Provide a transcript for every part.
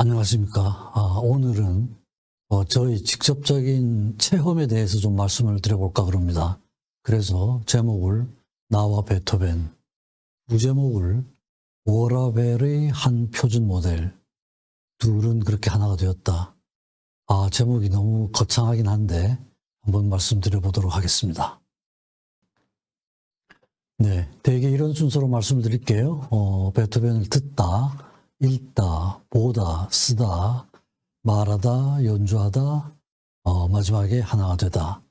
안녕하십니까. 오늘은 저희 직접적인 체험에 대해서 좀 말씀을 드려볼까 그럽니다. 그래서 제목을 나와 베토벤, 부제목을 워라벨의 한 표준 모델, 둘은 그렇게 하나가 되었다. 제목이 너무 거창하긴 한데 한번 말씀드려보도록 하겠습니다. 네, 대개 이런 순서로 말씀을 드릴게요. 베토벤을 듣다, 읽다, 보다, 쓰다, 말하다, 연주하다, 마지막에 하나가 되다.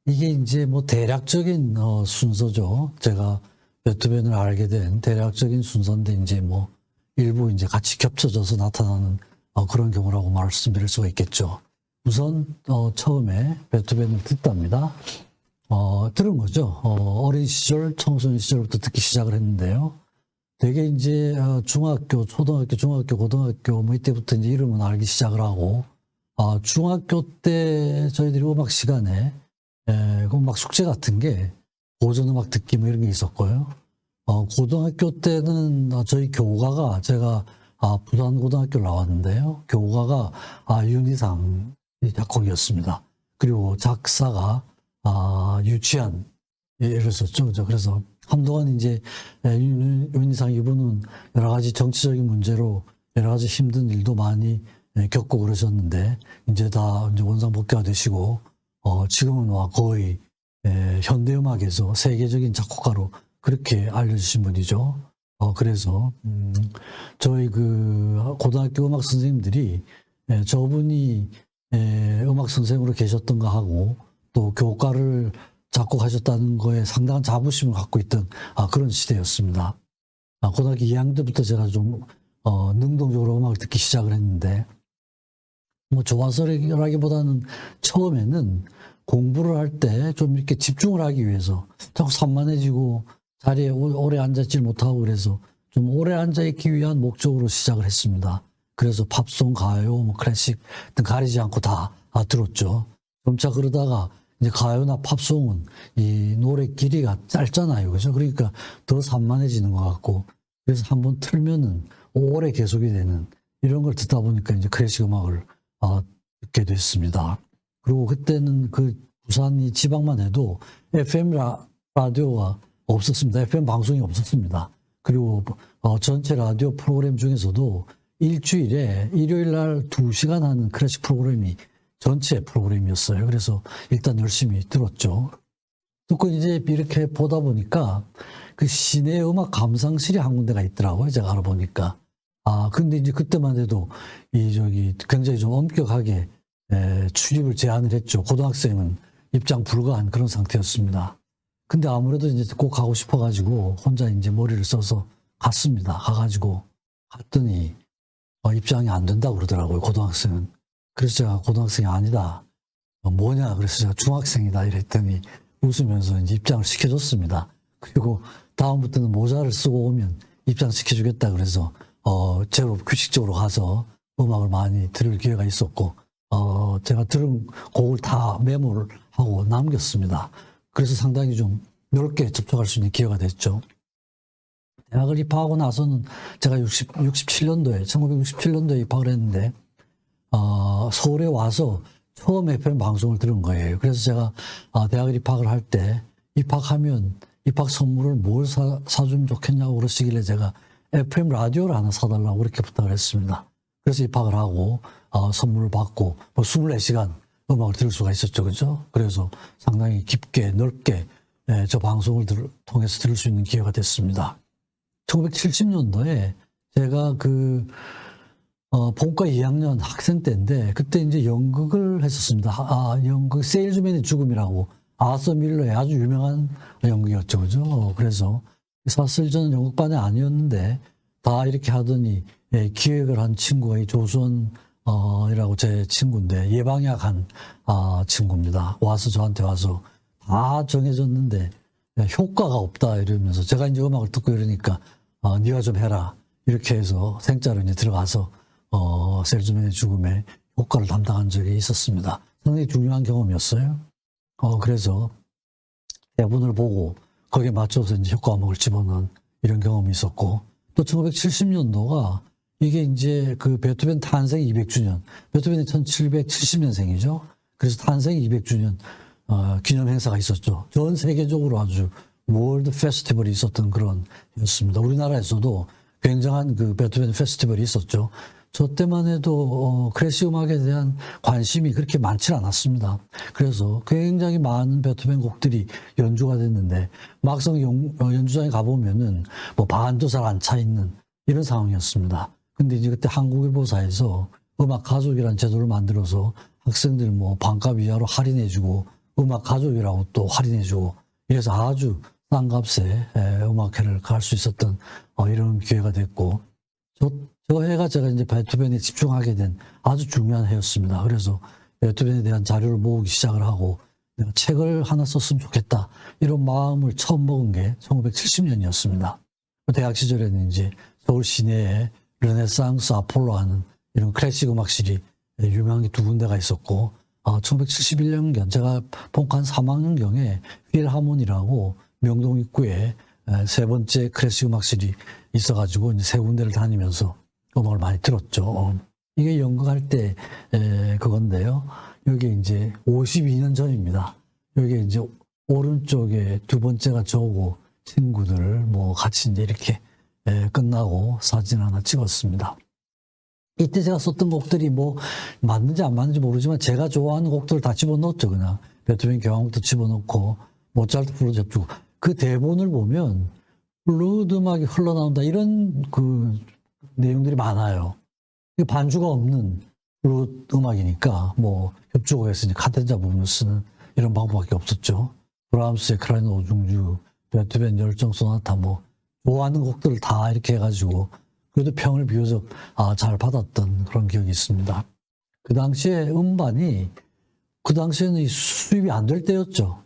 이게 이제 뭐 대략적인 순서죠. 제가 베토벤을 알게 된 대략적인 순서인데 이제 뭐 일부 이제 같이 겹쳐져서 나타나는 그런 경우라고 말씀드릴 수가 있겠죠. 우선 처음에 베토벤을 듣답니다. 들은 거죠. 어린 시절, 청소년 시절부터 듣기 시작을 했는데요. 되게 이제 중학교, 초등학교, 중학교, 고등학교 뭐 이때부터 이제 이름은 알기 시작을 하고 중학교 때 저희들이 음악 시간에 그 음악 숙제 같은 게 고전 음악 듣기 뭐 이런 게 있었고요. 고등학교 때는 저희 교가가 제가 부산 고등학교를 나왔는데요. 교가가 윤희상 작곡이었습니다. 그리고 작사가 유치한 이랬었죠. 그래서 한동안 이제 윤희상 이분은 여러 가지 정치적인 문제로 여러 가지 힘든 일도 많이 겪고 그러셨는데 이제 다 이제 원상복귀가 되시고 지금은 거의 현대음악에서 세계적인 작곡가로 그렇게 알려주신 분이죠. 그래서 저희 그 고등학교 음악 선생님들이 저분이 음악 선생으로 계셨던가 하고 또 교과를 작곡하셨다는 거에 상당한 자부심을 갖고 있던 그런 시대였습니다. 고등학교 2학년 때부터 제가 좀 능동적으로 음악을 듣기 시작을 했는데 뭐 좋아서라기보다는 처음에는 공부를 할 때 좀 이렇게 집중을 하기 위해서 자꾸 산만해지고 자리에 오래 앉아있지 못하고 그래서 좀 오래 앉아있기 위한 목적으로 시작을 했습니다. 그래서 팝송, 가요, 뭐 클래식 등 가리지 않고 다 들었죠. 점차 그러다가 이제 가요나 팝송은 이 노래 길이가 짧잖아요. 그죠? 그러니까 더 산만해지는 것 같고, 그래서 한번 틀면은 오래 계속이 되는 이런 걸 듣다 보니까 이제 클래식 음악을 듣게 됐습니다. 그리고 그때는 그 부산이 지방만 해도 FM 라디오가 없었습니다. FM 방송이 없었습니다. 그리고 전체 라디오 프로그램 중에서도 일주일에 일요일 날 2시간 하는 클래식 프로그램이 전체 프로그램이었어요. 그래서 일단 열심히 들었죠. 듣고 이제 이렇게 보다 보니까 그 시내 음악 감상실이 한 군데가 있더라고요. 제가 알아보니까. 근데 이제 그때만 해도 굉장히 좀 엄격하게 출입을 제한을 했죠. 고등학생은 입장 불가한 그런 상태였습니다. 근데 아무래도 이제 꼭 가고 싶어가지고 혼자 이제 머리를 써서 갔습니다. 갔더니 입장이 안 된다고 그러더라고요. 고등학생은. 그래서 제가 고등학생이 아니다. 뭐냐? 그래서 제가 중학생이다. 이랬더니 웃으면서 이제 입장을 시켜줬습니다. 그리고 다음부터는 모자를 쓰고 오면 입장 시켜주겠다. 그래서, 제로 규칙적으로 가서 음악을 많이 들을 기회가 있었고, 제가 들은 곡을 다 메모를 하고 남겼습니다. 그래서 상당히 좀 넓게 접촉할 수 있는 기회가 됐죠. 대학을 입학하고 나서는 제가 1967년도에 입학을 했는데, 서울에 와서 처음 FM 방송을 들은 거예요. 그래서 제가 대학을 입학을 할 때 입학하면 입학 선물을 뭘 사주면 좋겠냐고 그러시길래 제가 FM 라디오를 하나 사달라고 그렇게 부탁을 했습니다. 그래서 입학을 하고 선물을 받고 뭐 24시간 음악을 들을 수가 있었죠. 그죠? 그래서 상당히 깊게 넓게 저 방송을 통해서 들을 수 있는 기회가 됐습니다. 1970년도에 제가 본과 2학년 학생 때인데 그때 이제 연극을 했었습니다. 연극 세일즈맨의 죽음이라고 아서 밀러의 아주 유명한 연극이었죠. 그죠? 그래서 사실 저는 연극반에 아니었는데 다 이렇게 하더니 기획을 한 친구가 이 조수원이라고 제 친구인데 예방약한 친구입니다. 저한테 와서 다 정해졌는데 효과가 없다 이러면서 제가 이제 음악을 듣고 이러니까 네가 좀 해라 이렇게 해서 생짜로 이제 들어가서 세일즈맨의 죽음에 효과를 담당한 적이 있었습니다. 상당히 중요한 경험이었어요. 그래서 대본을 보고 거기에 맞춰서 이제 효과 음악을 집어넣은 이런 경험이 있었고 또 1970년도가 이게 이제 그 베토벤 탄생 200주년, 베토벤이 1770년생이죠. 그래서 탄생 200주년 기념 행사가 있었죠. 전 세계적으로 아주 월드 페스티벌이 있었던 그런 였습니다. 우리나라에서도 굉장한 그 베토벤 페스티벌이 있었죠. 저 때만 해도 클래식 음악에 대한 관심이 그렇게 많지 않았습니다. 그래서 굉장히 많은 베토벤 곡들이 연주가 됐는데 막상 연주장에 가보면은 뭐 반도 잘 안 차 있는 이런 상황이었습니다. 근데 이제 그때 한국일보사에서 음악 가족이라는 제도를 만들어서 학생들 뭐 반값 이하로 할인해주고 음악 가족이라고 또 할인해주고 이래서 아주 싼 값에 음악회를 갈 수 있었던 이런 기회가 됐고 저 해가 제가 이제 베토벤에 집중하게 된 아주 중요한 해였습니다. 그래서 베토벤에 대한 자료를 모으기 시작을 하고 내가 책을 하나 썼으면 좋겠다 이런 마음을 처음 먹은 게 1970년이었습니다. 대학 시절에는 이제 서울 시내에 르네상스 아폴로 하는 이런 클래식 음악실이 유명한 게 두 군데가 있었고 1971년경 제가 본科한 3학년경에 필하모니라고 명동 입구에 세 번째 클래식 음악실이 있어가지고 이제 세 군데를 다니면서 음악을 많이 들었죠. 이게 연극할 때 그건데요. 여기 이제 52년 전입니다. 여기 이제 오른쪽에 두 번째가 저고 친구들 뭐 같이 이제 이렇게 끝나고 사진 하나 찍었습니다. 이때 제가 썼던 곡들이 뭐 맞는지 안 맞는지 모르지만 제가 좋아하는 곡들을 다 집어넣었죠. 그냥 베토벤 교향곡도 집어넣고 모차르트 플루드 접주고 그 대본을 보면 플루드 음악이 흘러나온다 이런 그 내용들이 많아요. 반주가 없는 플루드 음악이니까 뭐 협주곡에서 이제 카덴자 부분을 쓰는 이런 방법밖에 없었죠. 브람스의 클라리넷 오중주, 베토벤 열정 소나타 뭐 좋아하는 곡들을 다 이렇게 해가지고 그래도 평을 비교적 잘 받았던 그런 기억이 있습니다. 그 당시에 음반이 그 당시에는 수입이 안 될 때였죠.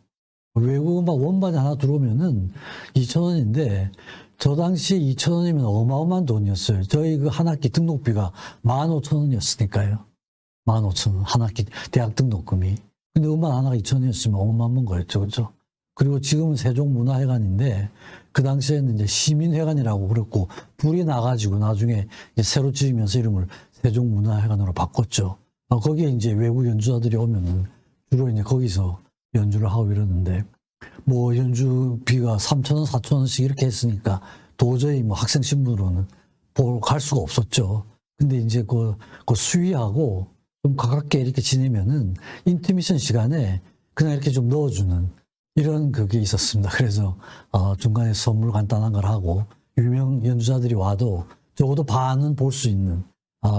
외국 음반 원반이 하나 들어오면은 2,000원인데 저 당시에 2,000원이면 어마어마한 돈이었어요. 저희 그 한 학기 등록비가 15,000원이었으니까요. 15,000원 한 학기 대학 등록금이. 근데 음반 하나가 2,000원이었으면 어마어마한 거였죠, 그렇죠? 그리고 지금은 세종문화회관인데 그 당시에는 이제 시민회관이라고 그랬고 불이 나가지고 나중에 이제 새로 지으면서 이름을 세종문화회관으로 바꿨죠. 거기에 이제 외국 연주자들이 오면은 주로 이제 거기서 연주를 하고 이러는데 뭐 연주비가 3,000원, 4,000원씩 이렇게 했으니까 도저히 뭐 학생 신분으로는 갈 수가 없었죠. 근데 이제 그 수위하고 좀 가깝게 이렇게 지내면은 인터미션 시간에 그냥 이렇게 좀 넣어주는 이런 그게 있었습니다. 그래서 중간에 선물 간단한 걸 하고 유명 연주자들이 와도 적어도 반은 볼 수 있는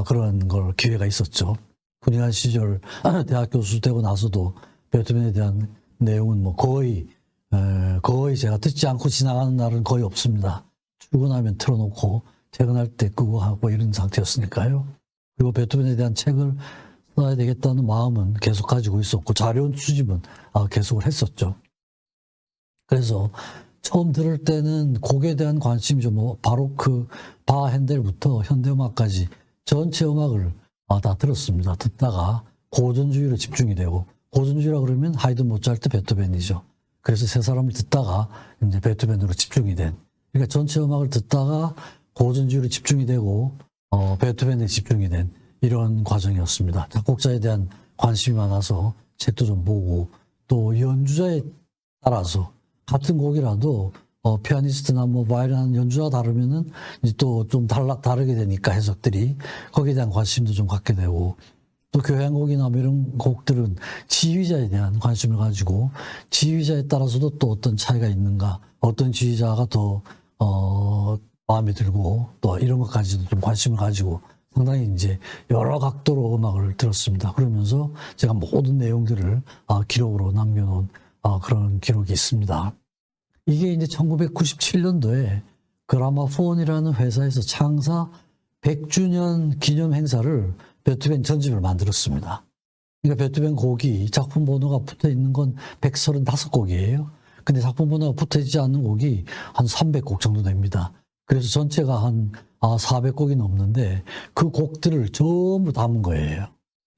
그런 걸 기회가 있었죠. 군의관 시절 대학 교수 되고 나서도 베토벤에 대한 내용은 뭐 거의 제가 듣지 않고 지나가는 날은 거의 없습니다. 출근하면 틀어놓고 퇴근할 때 끄고 하고 이런 상태였으니까요. 그리고 베토벤에 대한 책을 써야 되겠다는 마음은 계속 가지고 있었고 자료 수집은 계속을 했었죠. 그래서 처음 들을 때는 곡에 대한 관심이 좀 바로크, 바 핸델부터 현대음악까지 전체 음악을 다 들었습니다. 듣다가 고전주의로 집중이 되고 고전주의라 그러면 하이든, 모차르트, 베토벤이죠. 그래서 세 사람을 듣다가 이제 베토벤으로 집중이 된. 그러니까 전체 음악을 듣다가 고전주의로 집중이 되고 베토벤에 집중이 된 이런 과정이었습니다. 작곡자에 대한 관심이 많아서 책도 좀 보고 또 연주자에 따라서 같은 곡이라도 피아니스트나 뭐 바이올린 연주자가 다르면은 이제 또 좀 다르게 되니까 해석들이 거기에 대한 관심도 좀 갖게 되고 또 교향곡이나 뭐 이런 곡들은 지휘자에 대한 관심을 가지고 지휘자에 따라서도 또 어떤 차이가 있는가 어떤 지휘자가 더 마음에 들고 또 이런 것까지도 좀 관심을 가지고 상당히 이제 여러 각도로 음악을 들었습니다. 그러면서 제가 모든 내용들을 기록으로 남겨놓은 그런 기록이 있습니다. 이게 이제 1997년도에 그라마폰이라는 회사에서 창사 100주년 기념 행사를 베토벤 전집을 만들었습니다. 그러니까 베토벤 곡이 작품 번호가 붙어 있는 건 135곡이에요. 근데 작품 번호가 붙어 있지 않는 곡이 한 300곡 정도 됩니다. 그래서 전체가 한 400곡이 넘는데 그 곡들을 전부 담은 거예요.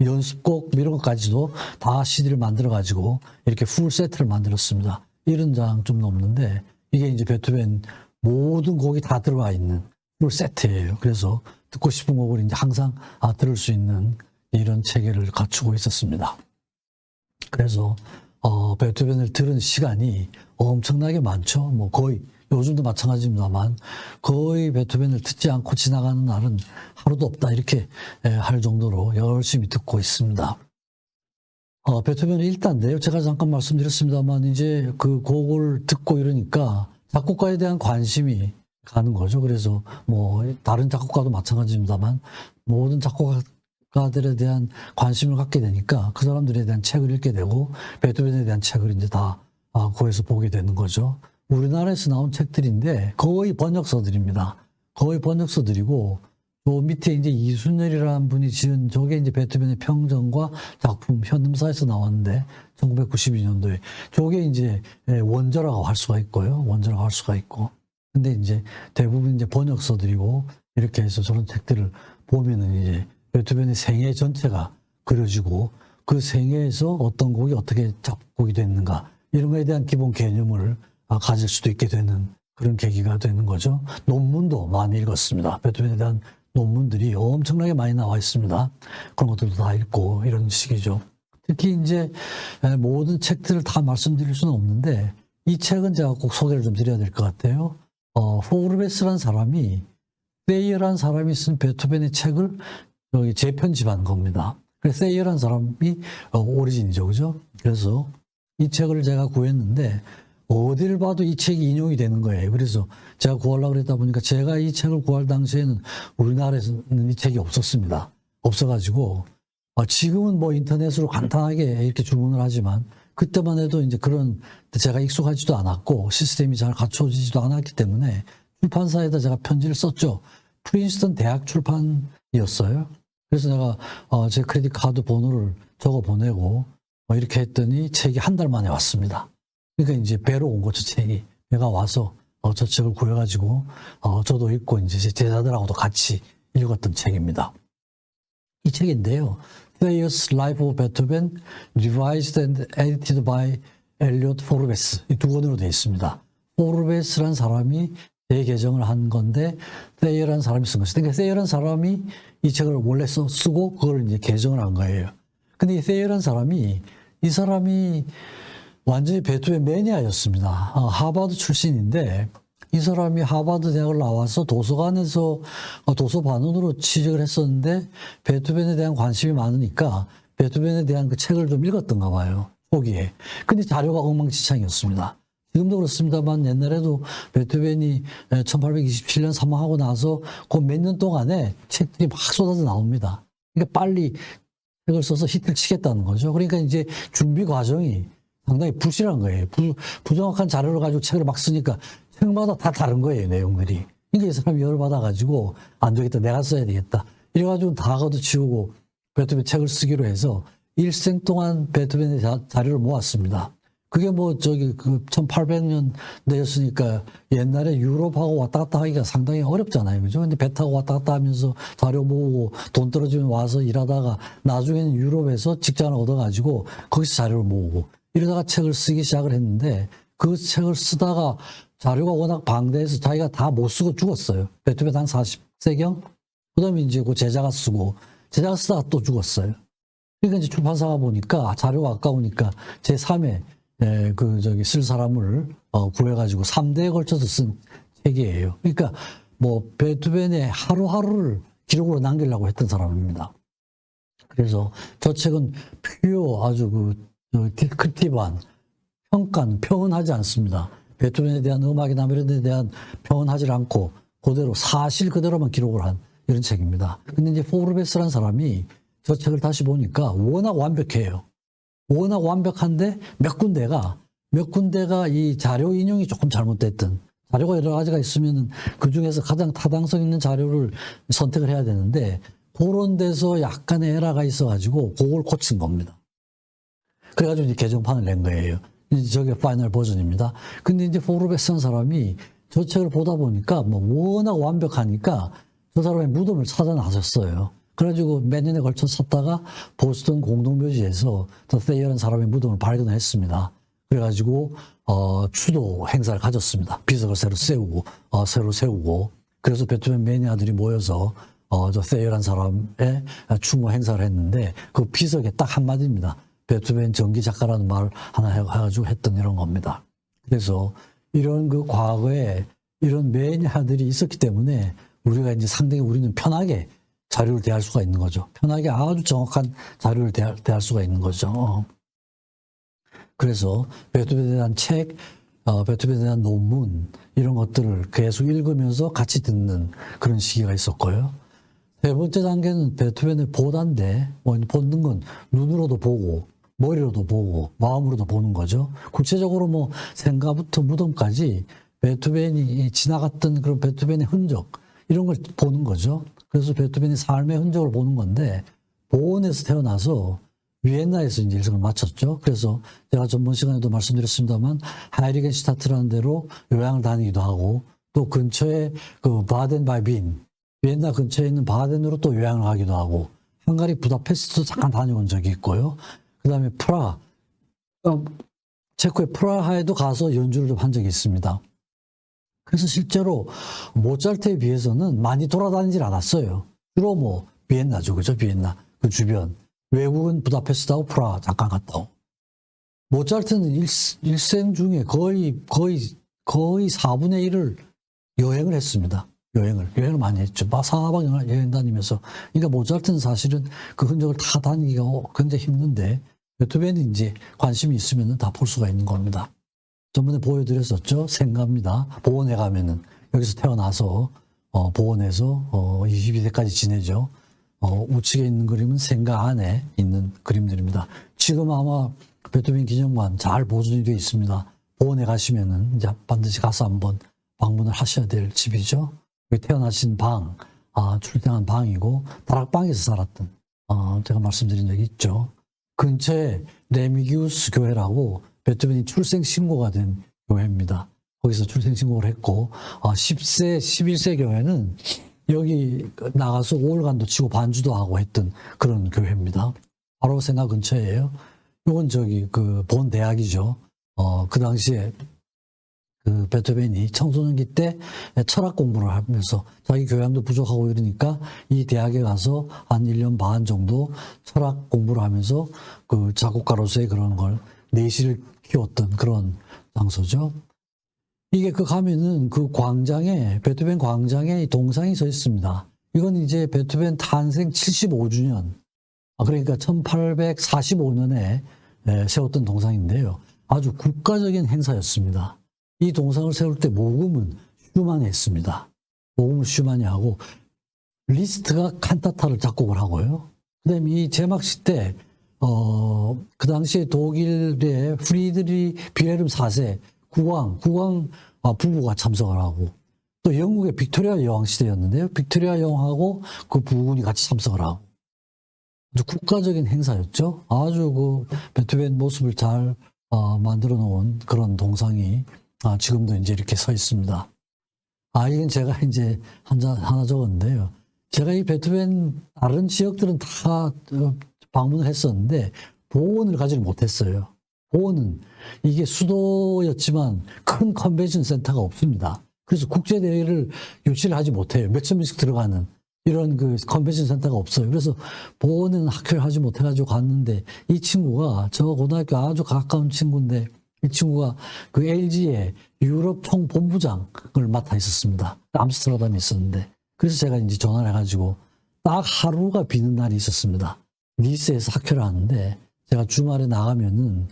연습곡 이런 것까지도 다 CD를 만들어가지고 이렇게 풀 세트를 만들었습니다. 70장 좀 넘는데 이게 이제 베토벤 모든 곡이 다 들어가 있는 풀 세트예요. 그래서 듣고 싶은 곡을 이제 항상 들을 수 있는 이런 체계를 갖추고 있었습니다. 그래서 베토벤을 들은 시간이 엄청나게 많죠. 뭐 거의 요즘도 마찬가지입니다만 거의 베토벤을 듣지 않고 지나가는 날은 하루도 없다 이렇게 할 정도로 열심히 듣고 있습니다. 베토벤은 일단인데요. 제가 잠깐 말씀드렸습니다만 이제 그 곡을 듣고 이러니까 작곡가에 대한 관심이 가는 거죠. 그래서 뭐 다른 작곡가도 마찬가지입니다만 모든 작곡가들에 대한 관심을 갖게 되니까 그 사람들에 대한 책을 읽게 되고 베토벤에 대한 책을 이제 다 거기서 보게 되는 거죠. 우리나라에서 나온 책들인데 거의 번역서들입니다. 거의 번역서들이고 그 밑에 이제 이순열이라는 분이 지은 저게 이제 베토벤의 평전과 작품 현음사에서 나왔는데 1992년도에 저게 이제 원저라고 할 수가 있고요. 원저라고 할 수가 있고. 근데 이제 대부분 이제 번역서들이고 이렇게 해서 저런 책들을 보면은 이제 베토벤의 생애 전체가 그려지고 그 생애에서 어떤 곡이 어떻게 작곡이 됐는가 이런 거에 대한 기본 개념을 가질 수도 있게 되는 그런 계기가 되는 거죠. 논문도 많이 읽었습니다. 베토벤에 대한 논문들이 엄청나게 많이 나와 있습니다. 그런 것들도 다 읽고 이런 식이죠. 특히 이제 모든 책들을 다 말씀드릴 수는 없는데 이 책은 제가 꼭 소개를 좀 드려야 될 것 같아요. 포르베스라는 사람이 세이어라는 사람이 쓴 베토벤의 책을 여기 재편집한 겁니다. 그래서 세이어라는 사람이 오리진이죠, 그죠? 그래서 이 책을 제가 구했는데 어딜 봐도 이 책이 인용이 되는 거예요. 그래서 제가 구하려고 그랬다 보니까 제가 이 책을 구할 당시에는 우리나라에서는 이 책이 없었습니다. 없어가지고 지금은 뭐 인터넷으로 간단하게 이렇게 주문을 하지만 그때만 해도 이제 그런 제가 익숙하지도 않았고 시스템이 잘 갖춰지지도 않았기 때문에 출판사에다 제가 편지를 썼죠. 프린스턴 대학 출판이었어요. 그래서 내가 제 크레딧 카드 번호를 적어 보내고 이렇게 했더니 책이 한 달 만에 왔습니다. 그러니까 이제 배로 온 거죠, 책이. 배가 와서 저 책을 구해가지고 저도 읽고 이제 제 제자들하고도 같이 읽었던 책입니다. 이 책인데요. Thayer's Life of Beethoven, Revised and Edited by Elliot Forbes. 이 두 권으로 되어 있습니다. 포르베스라는 사람이 재개정을 한 건데 Thayer라는 사람이 쓴 것이죠. 그러니까 Thayer라는 사람이 이 책을 원래 쓰고 그걸 이제 개정을 한 거예요. 근데 이 Thayer라는 사람이 이 사람이 완전히 베토벤 매니아였습니다. 하버드 출신인데 이 사람이 하버드 대학을 나와서 도서관에서 도서반원으로 취직을 했었는데 베토벤에 대한 관심이 많으니까 베토벤에 대한 그 책을 좀 읽었던가 봐요. 초기에. 근데 자료가 엉망진창이었습니다. 지금도 그렇습니다만 옛날에도 베토벤이 1827년 사망하고 나서 그 몇 년 동안에 책들이 막 쏟아져 나옵니다. 그러니까 빨리 책을 써서 히트를 치겠다는 거죠. 그러니까 이제 준비 과정이 상당히 부실한 거예요. 부정확한 자료를 가지고 책을 막 쓰니까 책마다 다 다른 거예요, 내용들이. 그러니까 이 사람이 열받아가지고 안 되겠다, 내가 써야 되겠다. 이래가지고 다 걷어치우고 베토벤 책을 쓰기로 해서 일생 동안 베토벤의 자료를 모았습니다. 그게 뭐 저기 그 1800년대였으니까 옛날에 유럽하고 왔다 갔다 하기가 상당히 어렵잖아요. 그죠? 근데 배 타고 왔다 갔다 하면서 자료 모으고 돈 떨어지면 와서 일하다가 나중에는 유럽에서 직장을 얻어가지고 거기서 자료를 모으고 이러다가 책을 쓰기 시작을 했는데 그 책을 쓰다가 자료가 워낙 방대해서 자기가 다 못 쓰고 죽었어요. 베토벤 한 40세경? 그 다음에 이제 그 제자가 쓰다가 또 죽었어요. 그러니까 이제 출판사가 보니까 자료가 아까우니까 제3회 쓸 사람을 구해가지고 3대에 걸쳐서 쓴 책이에요. 그러니까 뭐 베토벤의 하루하루를 기록으로 남기려고 했던 사람입니다. 그래서 저 책은 퓨어 아주 디스크티브한 평은 하지 않습니다. 베토벤에 대한 음악이나 이런 데 대한 평은 하지 않고 그대로 사실 그대로만 기록을 한 이런 책입니다. 근데 이제 포르베스라는 사람이 저 책을 다시 보니까 워낙 완벽해요. 워낙 완벽한데 몇 군데가 이 자료 인용이 조금 잘못됐던 자료가 여러 가지가 있으면 그 중에서 가장 타당성 있는 자료를 선택을 해야 되는데 그런 데서 약간의 에러가 있어가지고 그걸 고친 겁니다. 그래가지고 이제 개정판을 낸 거예요. 이제 저게 파이널 버전입니다. 근데 이제 포르베스라는 사람이 저 책을 보다 보니까 뭐 워낙 완벽하니까 저 사람의 무덤을 찾아 나섰어요. 그래가지고 몇 년에 걸쳐 찾다가 보스턴 공동묘지에서 더 세이어라는 사람의 무덤을 발견했습니다. 그래가지고 추도 행사를 가졌습니다. 비석을 새로 세우고 그래서 베토벤 매니아들이 모여서 저 세이어란 사람의 추모 행사를 했는데 그 비석에 딱 한마디입니다. 베토벤 전기 작가라는 말 하나 해가지고 했던 이런 겁니다. 그래서 이런 그 과거에 이런 매니아들이 있었기 때문에 우리가 이제 상당히 우리는 편하게 자료를 대할 수가 있는 거죠. 편하게 아주 정확한 자료를 대할 수가 있는 거죠. 그래서 베토벤에 대한 책, 베토벤에 대한 논문 이런 것들을 계속 읽으면서 같이 듣는 그런 시기가 있었고요. 세 번째 단계는 베토벤을 보다인데 보는 건 눈으로도 보고 머리로도 보고 마음으로도 보는 거죠. 구체적으로 뭐 생가부터 무덤까지 베토벤이 지나갔던 그런 베토벤의 흔적 이런 걸 보는 거죠. 그래서 베토벤의 삶의 흔적을 보는 건데 보온에서 태어나서 비엔나에서 이제 일생을 마쳤죠. 그래서 제가 전번 시간에도 말씀드렸습니다만 하이리겐슈타트라는 데로 요양을 다니기도 하고 또 근처에 그 바덴 바이 빈 비엔나 근처에 있는 바덴으로 또 요양을 가기도 하고 헝가리 부다페스트도 잠깐 다녀온 적이 있고요. 그 다음에 프라하, 체코의 프라하에도 가서 연주를 좀 한 적이 있습니다. 그래서 실제로 모차르트에 비해서는 많이 돌아다니질 않았어요. 주로 뭐 비엔나죠, 그죠? 비엔나 그 주변. 외국은 부다페스트하고 프라하 잠깐 갔다 오고. 모차르트는 일생 중에 거의 4분의 1을 여행을 했습니다. 여행을 많이 했죠. 사방 여행 다니면서. 그러니까 모차르트는 사실은 그 흔적을 다 다니기가 굉장히 힘든데 베토벤이 이제 관심이 있으면 다 볼 수가 있는 겁니다. 전번에 보여드렸었죠. 생가입니다. 보온에 가면은 여기서 태어나서 보온에서 22세까지 지내죠. 우측에 있는 그림은 생가 안에 있는 그림들입니다. 지금 아마 베토벤 기념관 잘 보존이 되어 있습니다. 보온에 가시면은 이제 반드시 가서 한번 방문을 하셔야 될 집이죠. 여기 태어나신 방, 출생한 방이고 다락방에서 살았던 제가 말씀드린 적이 있죠. 근처에 레미기우스 교회라고 베토벤이 출생신고가 된 교회입니다. 거기서 출생신고를 했고 10세, 11세 교회는 여기 나가서 5월간도 치고 반주도 하고 했던 그런 교회입니다. 바로 생가 근처예요. 이건 그 본 대학이죠. 그 당시에 그 베토벤이 청소년기 때 철학 공부를 하면서 자기 교양도 부족하고 이러니까 이 대학에 가서 한 1년 반 정도 철학 공부를 하면서 그 작곡가로서의 그런 걸 내실을 키웠던 그런 장소죠. 이게 가면은 그 광장에, 베토벤 광장에 동상이 서 있습니다. 이건 이제 베토벤 탄생 75주년, 그러니까 1845년에 세웠던 동상인데요. 아주 국가적인 행사였습니다. 이 동상을 세울 때 모금은 슈만이 했습니다. 모금을 슈만이 하고 리스트가 칸타타를 작곡을 하고요. 그다음에 이 제막식 때 그 당시에 독일의 프리드리 빌헬름 4세 국왕 부부가 참석을 하고 또 영국의 빅토리아 여왕 시대였는데요. 빅토리아 여왕하고 그 부군이 같이 참석을 하고 아주 국가적인 행사였죠. 아주 그 베토벤 모습을 잘 만들어 놓은 그런 동상이 지금도 이제 이렇게 서 있습니다. 이건 제가 이제 하나 적었는데요. 제가 이 베토벤 다른 지역들은 다 방문을 했었는데 보온을 가지를 못했어요. 보온은 이게 수도였지만 큰 컨벤션 센터가 없습니다. 그래서 국제대회를 유치를 하지 못해요. 몇천 명씩 들어가는 이런 그 컨벤션 센터가 없어요. 그래서 보온은 학교를 하지 못해가지고 갔는데 이 친구가 저 고등학교 아주 가까운 친구인데 이 친구가 그 LG의 유럽 총본부장을 맡아 있었습니다. 암스테르담에 있었는데 그래서 제가 이제 전화를 해가지고 딱 하루가 비는 날이 있었습니다. 니스에서 학교를 하는데 제가 주말에 나가면은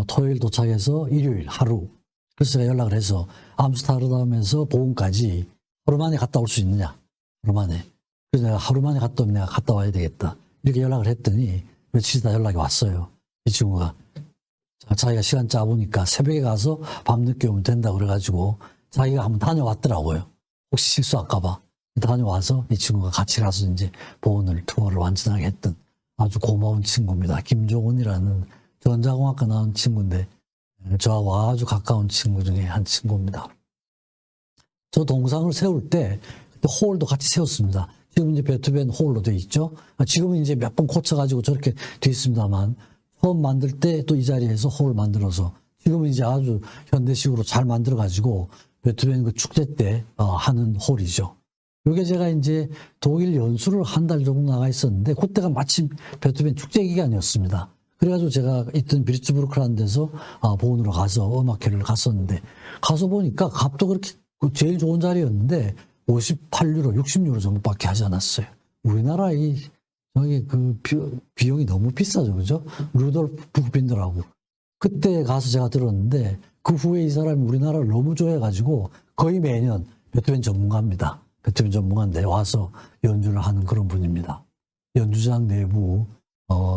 토요일 도착해서 일요일 하루. 그래서 제가 연락을 해서 암스테르담에서 보온까지 하루 만에 갔다 올 수 있느냐. 하루 만에. 그래서 내가 하루 만에 갔다 오면 내가 갔다 와야 되겠다. 이렇게 연락을 했더니 며칠 있다 연락이 왔어요. 이 친구가. 자기가 시간 짜보니까 새벽에 가서 밤늦게 오면 된다 그래가지고 자기가 한번 다녀왔더라고요. 혹시 실수할까봐. 다녀와서 이 친구가 같이 가서 이제 보온을 투어를 완전하게 했던 아주 고마운 친구입니다. 김종훈이라는 전자공학과 나온 친구인데 저하고 아주 가까운 친구 중에 한 친구입니다. 저 동상을 세울 때 홀도 같이 세웠습니다. 지금 이제 베토벤 홀로 돼 있죠. 지금은 이제 몇 번 고쳐가지고 저렇게 돼 있습니다만 처음 만들 때 또 이 자리에서 홀을 만들어서 지금은 이제 아주 현대식으로 잘 만들어가지고 베토벤 그 축제 때 하는 홀이죠. 요게 제가 이제 독일 연수를 한 달 정도 나가 있었는데, 그때가 마침 베토벤 축제 기간이었습니다. 그래가지고 제가 있던 비르츠부르크라는 데서 보은으로 가서 음악회를 갔었는데, 가서 보니까 값도 그렇게 제일 좋은 자리였는데 58유로, 60유로 정도밖에 하지 않았어요. 우리나라 저기 비용이 너무 비싸죠, 그죠? 루돌프 부크빈더라고. 그때 가서 제가 들었는데, 그 후에 이 사람이 우리나라를 너무 좋아해가지고 거의 매년 베토벤 전문가입니다. 베토벤 전문가인데 와서 연주를 하는 그런 분입니다. 연주장 내부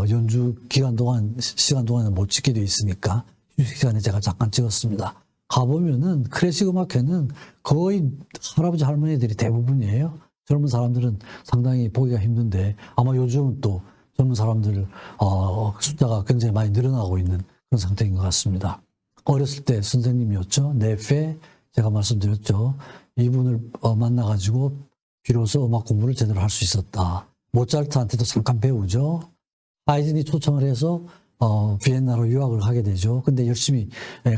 연주 시간 동안은 못 찍게 돼 있으니까 휴식 시간에 제가 잠깐 찍었습니다. 가보면은 클래식 음악회는 거의 할아버지 할머니들이 대부분이에요. 젊은 사람들은 상당히 보기가 힘든데, 아마 요즘은 또 젊은 사람들 숫자가 굉장히 많이 늘어나고 있는 그런 상태인 것 같습니다. 어렸을 때 선생님이었죠. 네페, 제가 말씀드렸죠. 이분을 만나가지고 비로소 음악 공부를 제대로 할 수 있었다. 모차르트한테도 잠깐 배우죠. 하이든이 초청을 해서 비엔나로 유학을 가게 되죠. 근데 열심히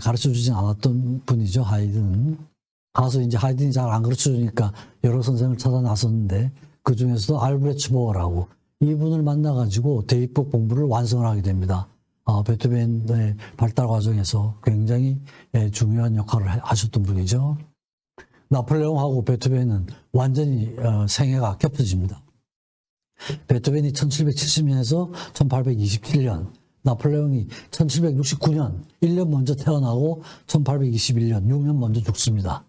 가르쳐 주진 않았던 분이죠, 하이든. 가서 이제 하이든이 잘 안 가르쳐 주니까 여러 선생을 찾아 나섰는데, 그 중에서도 알브레츠 보어라고 이분을 만나가지고 대입법 공부를 완성을 하게 됩니다. 베토벤의 발달 과정에서 굉장히 중요한 역할을 하셨던 분이죠. 나폴레옹하고 베토벤은 완전히 생애가 겹쳐집니다. 베토벤이 1770년에서 1827년, 나폴레옹이 1769년, 1년 먼저 태어나고 1821년, 6년 먼저 죽습니다.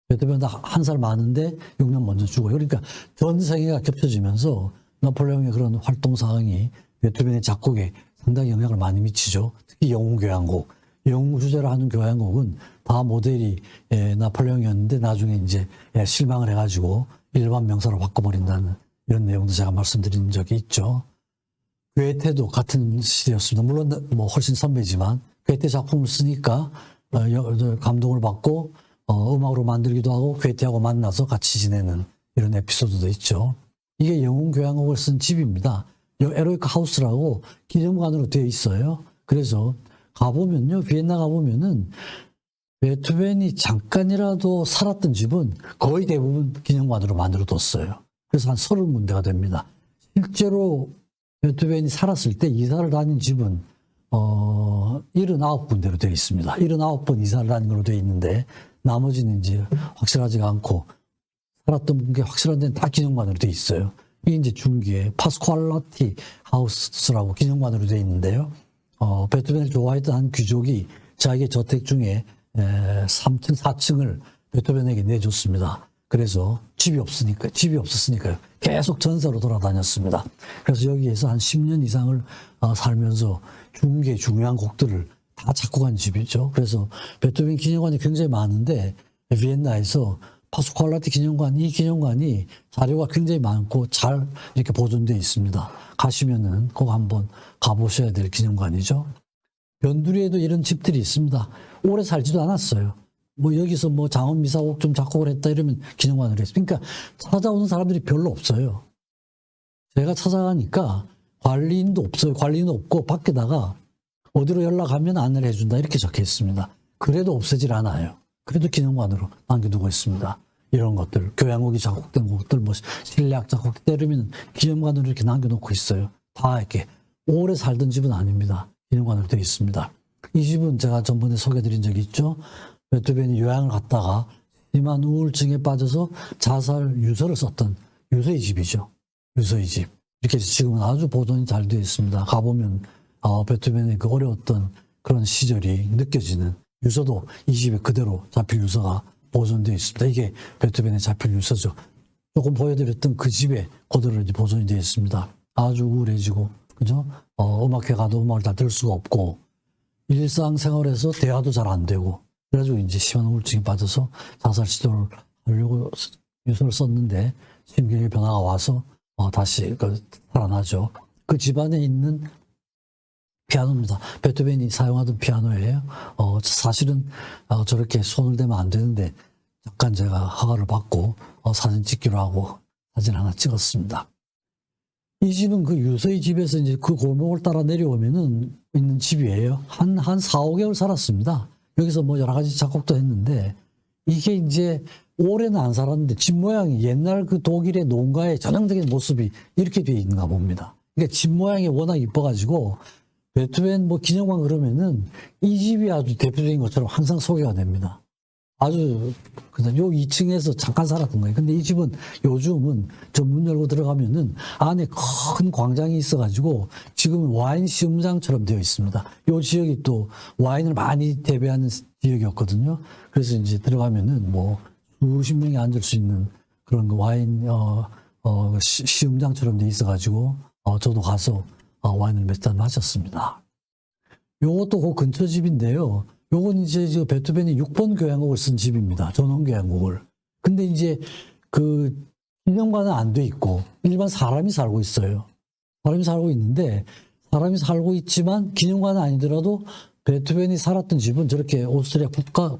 베토벤보다 한 살 많은데 6년 먼저 죽어요. 그러니까 전 생애가 겹쳐지면서 나폴레옹의 그런 활동 사항이 베토벤의 작곡에 상당히 영향을 많이 미치죠. 특히 영웅교향곡. 영웅 주제로 하는 교향곡은 다 모델이 나폴레옹이었는데 나중에 이제 실망을 해가지고 일반 명사로 바꿔버린다는 이런 내용도 제가 말씀드린 적이 있죠. 괴테도 같은 시대였습니다. 물론 뭐 훨씬 선배지만 괴테 작품을 쓰니까 감동을 받고 음악으로 만들기도 하고 괴테하고 만나서 같이 지내는 이런 에피소드도 있죠. 이게 영웅 교향곡을 쓴 집입니다. 에로이크 하우스라고 기념관으로 되어 있어요. 그래서 가보면요, 비엔나 가보면은 베토벤이 잠깐이라도 살았던 집은 거의 대부분 기념관으로 만들어뒀어요. 그래서 한 30군데가 됩니다. 실제로 베토벤이 살았을 때 이사를 다닌 집은 79군데로 되어 있습니다. 79번 이사를 다닌 걸로 되어 있는데, 나머지는 이제 확실하지가 않고, 살았던 게 확실한 데는 다 기념관으로 되어 있어요. 이게 이제 중기에 파스쿠알라티 하우스라고 기념관으로 되어 있는데요. 베토벤을 좋아했던 한 귀족이 자기의 저택 중에 3층, 4층을 베토벤에게 내줬습니다. 그래서 집이 없었으니까요. 계속 전세로 돌아다녔습니다. 그래서 여기에서 한 10년 이상을 살면서 중요한 곡들을 다 작곡한 집이죠. 그래서 베토벤 기념관이 굉장히 많은데, 비엔나에서 파스쿠알라티 기념관, 이 기념관이 자료가 굉장히 많고 잘 이렇게 보존되어 있습니다. 가시면은 꼭 한번 가보셔야 될 기념관이죠. 변두리에도 이런 집들이 있습니다. 오래 살지도 않았어요. 뭐 여기서 뭐 장원 미사곡 좀 작곡을 했다 이러면 기념관으로 했어요. 그러니까 찾아오는 사람들이 별로 없어요. 제가 찾아가니까 관리인도 없어요. 관리인도 없고 밖에다가 어디로 연락하면 안내를 해준다 이렇게 적혀 있습니다. 그래도 없애질 않아요. 그래도 기념관으로 남겨두고 있습니다. 이런 것들, 교향곡이 작곡된 곡들, 뭐 실내악 작곡 때리면 기념관으로 이렇게 남겨놓고 있어요. 다 이렇게 오래 살던 집은 아닙니다. 기념관으로 되어 있습니다. 이 집은 제가 전번에 소개드린 적이 있죠. 베토벤이 요양을 갔다가 심한 우울증에 빠져서 자살 유서를 썼던 유서의 집이죠. 유서의 집. 이렇게 지금은 아주 보존이 잘 되어 있습니다. 가보면 베토벤의 그 어려웠던 그런 시절이 느껴지는 유서도 이 집에 그대로 자필 유서가 보존되어 있습니다. 이게 베토벤의 자필 유서죠. 조금 보여드렸던 그 집에 그대로 이제 보존이 되어 있습니다. 아주 우울해지고, 그죠? 음악회 가도 음악을 다 들을 수가 없고, 일상생활에서 대화도 잘 안 되고, 그래가지고 이제 심한 우울증에 빠져서 자살 시도를 하려고 유서를 썼는데, 심경의 변화가 와서 다시 살아나죠. 그 집안에 있는 피아노입니다. 베토벤이 사용하던 피아노예요. 사실은 저렇게 손을 대면 안 되는데 잠깐 제가 허가를 받고 사진 찍기로 하고 사진 하나 찍었습니다. 이 집은 그 유서의 집에서 이제 그 골목을 따라 내려오면은 있는 집이에요. 한 4, 5개월 살았습니다. 여기서 뭐 여러 가지 작곡도 했는데, 이게 이제 오래는 안 살았는데 집 모양이 옛날 그 독일의 농가의 전형적인 모습이 이렇게 되어 있는가 봅니다. 그러니까 집 모양이 워낙 이뻐가지고 베토벤 뭐 기념관 그러면은 이 집이 아주 대표적인 것처럼 항상 소개가 됩니다. 아주 그냥 요 2층에서 잠깐 살았던 거예요. 근데 이 집은 요즘은 저 문 열고 들어가면은 안에 큰 광장이 있어가지고 지금은 와인 시음장처럼 되어 있습니다. 요 지역이 또 와인을 많이 재배하는 지역이었거든요. 그래서 이제 들어가면은 뭐 수십 명이 앉을 수 있는 그런 그 와인 시음장처럼 돼 있어가지고 저도 가서 와인을 몇 잔 마셨습니다. 요것도 그 근처 집인데요. 요건 이제 저 베토벤이 6번 교향곡을 쓴 집입니다. 전원 교향곡을. 근데 이제 그 기념관은 안 돼 있고 일반 사람이 살고 있어요. 사람이 살고 있는데 사람이 살고 있지만 기념관은 아니더라도 베토벤이 살았던 집은 저렇게 오스트리아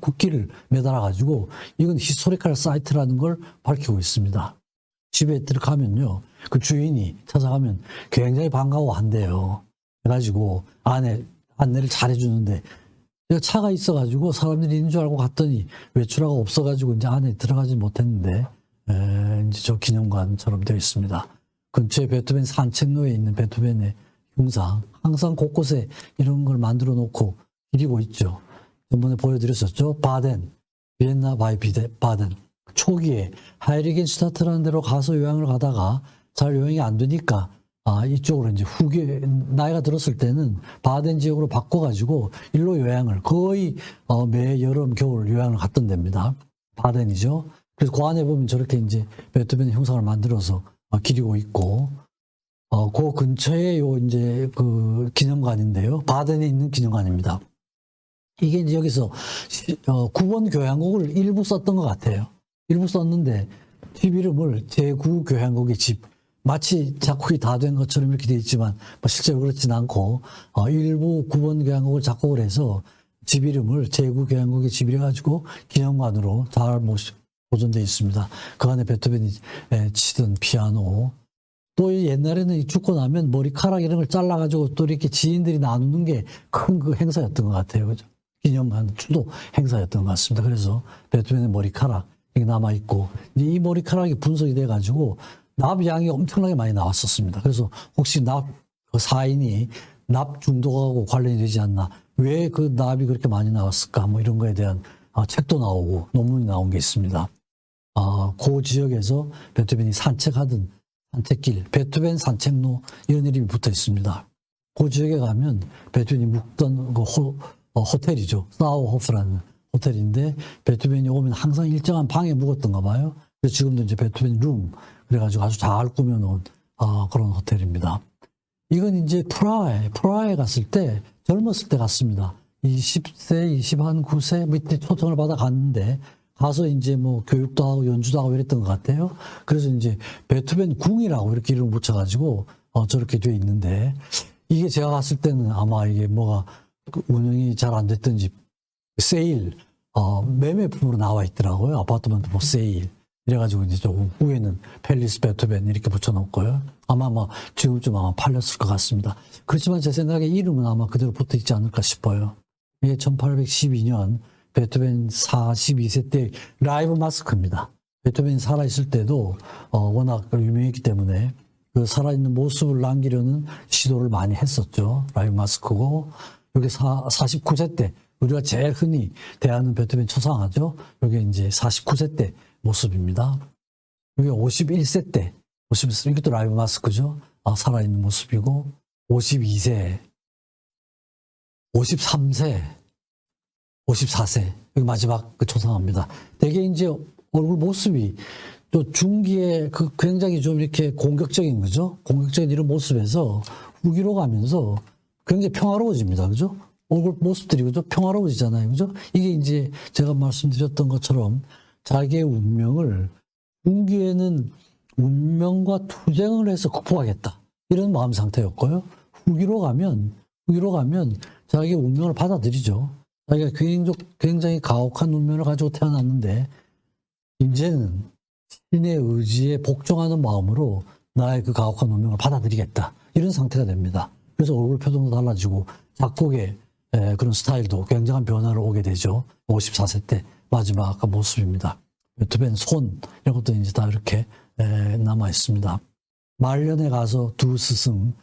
국기를 매달아 가지고 이건 히스토리컬 사이트라는 걸 밝히고 있습니다. 집에 들어가면요. 그 주인이 찾아가면 굉장히 반가워한대요. 그래가지고 안내를 잘해주는데 차가 있어가지고 사람들이 있는 줄 알고 갔더니 외출화가 없어가지고 이제 안에 들어가지 못했는데 이제 저 기념관처럼 되어 있습니다. 근처에 베토벤 산책로에 있는 베토벤의 흉상 항상 곳곳에 이런 걸 만들어 놓고 기리고 있죠. 전번에 보여드렸었죠. 바덴, 비엔나 바이 바덴. 초기에 하이리겐슈타트라는 데로 가서 요양을 가다가 잘 요양이 안 되니까 이쪽으로 이제 후기 나이가 들었을 때는 바덴 지역으로 바꿔가지고 일로 요양을 거의 매 여름 겨울 요양을 갔던 데입니다. 바덴이죠. 그래서 그 안에 보면 저렇게 이제 베토벤의 형상을 만들어서 기리고 있고 그 근처에 요 이제 그 기념관인데요. 바덴에 있는 기념관입니다. 이게 이제 여기서 9번 교향곡을 일부 썼던 것 같아요. 일부 썼는데 집 이름을 제9교향곡의 집. 마치 작곡이 다 된 것처럼 이렇게 되어 있지만 실제로 그렇진 않고 일부 9번 교향곡을 작곡을 해서 집 이름을 제9교향곡의 집이라 가지고 기념관으로 잘 보존되어 있습니다. 그 안에 베토벤이 치던 피아노 또 옛날에는 죽고 나면 머리카락 이런 걸 잘라가지고 또 이렇게 지인들이 나누는 게 큰 그 행사였던 것 같아요. 그죠? 기념관 주도 행사였던 것 같습니다. 그래서 베토벤의 머리카락 이게 남아있고 이 머리카락이 분석이 돼가지고 납양이 엄청나게 많이 나왔었습니다. 그래서 혹시 그 사인이 납 중독하고 관련이 되지 않나, 왜 그 납이 그렇게 많이 나왔을까, 뭐 이런 거에 대한 책도 나오고 논문이 나온 게 있습니다. 그 지역에서 베토벤이 산책하던 산책길, 베토벤 산책로 이런 이름이 붙어 있습니다. 그 지역에 가면 베토벤이 묵던 그 호텔이죠. 사우호프라는 호텔인데 베토벤이 오면 항상 일정한 방에 묵었던가 봐요. 그래서 지금도 이제 베토벤 룸 그래가지고 아주 잘 꾸며놓은 그런 호텔입니다. 이건 이제 프라하에 갔을 때 젊었을 때 갔습니다. 20세, 29세 밑에 초청을 받아 갔는데 가서 이제 뭐 교육도 하고 연주도 하고 이랬던 것 같아요. 그래서 이제 베토벤 궁이라고 이렇게 이름을 붙여가지고 저렇게 돼 있는데 이게 제가 갔을 때는 아마 이게 뭐가 운영이 잘 안 됐던지 세일 매매품으로 나와 있더라고요. 아파트먼트 뭐 세일. 이래가지고 이제 조금 후에는 펠리스 베토벤 이렇게 붙여놓고요. 아마 지금쯤 아마 팔렸을 것 같습니다. 그렇지만 제 생각에 이름은 아마 그대로 붙어 있지 않을까 싶어요. 이게 1812년 베토벤 42세 때 라이브 마스크입니다. 베토벤이 살아있을 때도 워낙 유명했기 때문에 그 살아있는 모습을 남기려는 시도를 많이 했었죠. 라이브 마스크고 여기 49세 때 우리가 제일 흔히 대하는 베토벤 초상화죠. 여기 이제 49세 때 모습입니다. 이게 51세 때, 이것도 라이브 마스크죠. 살아있는 모습이고, 52세, 53세, 54세, 여기 마지막 그 초상화입니다. 되게 이제 얼굴 모습이 또 중기에 굉장히 좀 이렇게 공격적인 거죠. 공격적인 이런 모습에서 후기로 가면서 굉장히 평화로워집니다. 그죠? 얼굴 모습들이 그죠? 평화로워지잖아요. 그죠? 이게 이제 제가 말씀드렸던 것처럼 자기의 운명을 중기에는 운명과 투쟁을 해서 극복하겠다 이런 마음 상태였고요. 후기로 가면 자기의 운명을 받아들이죠. 자기가 굉장히 가혹한 운명을 가지고 태어났는데 이제는 신의 의지에 복종하는 마음으로 나의 그 가혹한 운명을 받아들이겠다 이런 상태가 됩니다. 그래서 얼굴 표정도 달라지고 작곡의 그런 스타일도 굉장한 변화를 오게 되죠. 54세 때 마지막 모습입니다. 베토벤 손 이런 것도 이제 다 이렇게 남아 있습니다. 말년에 가서 두 스승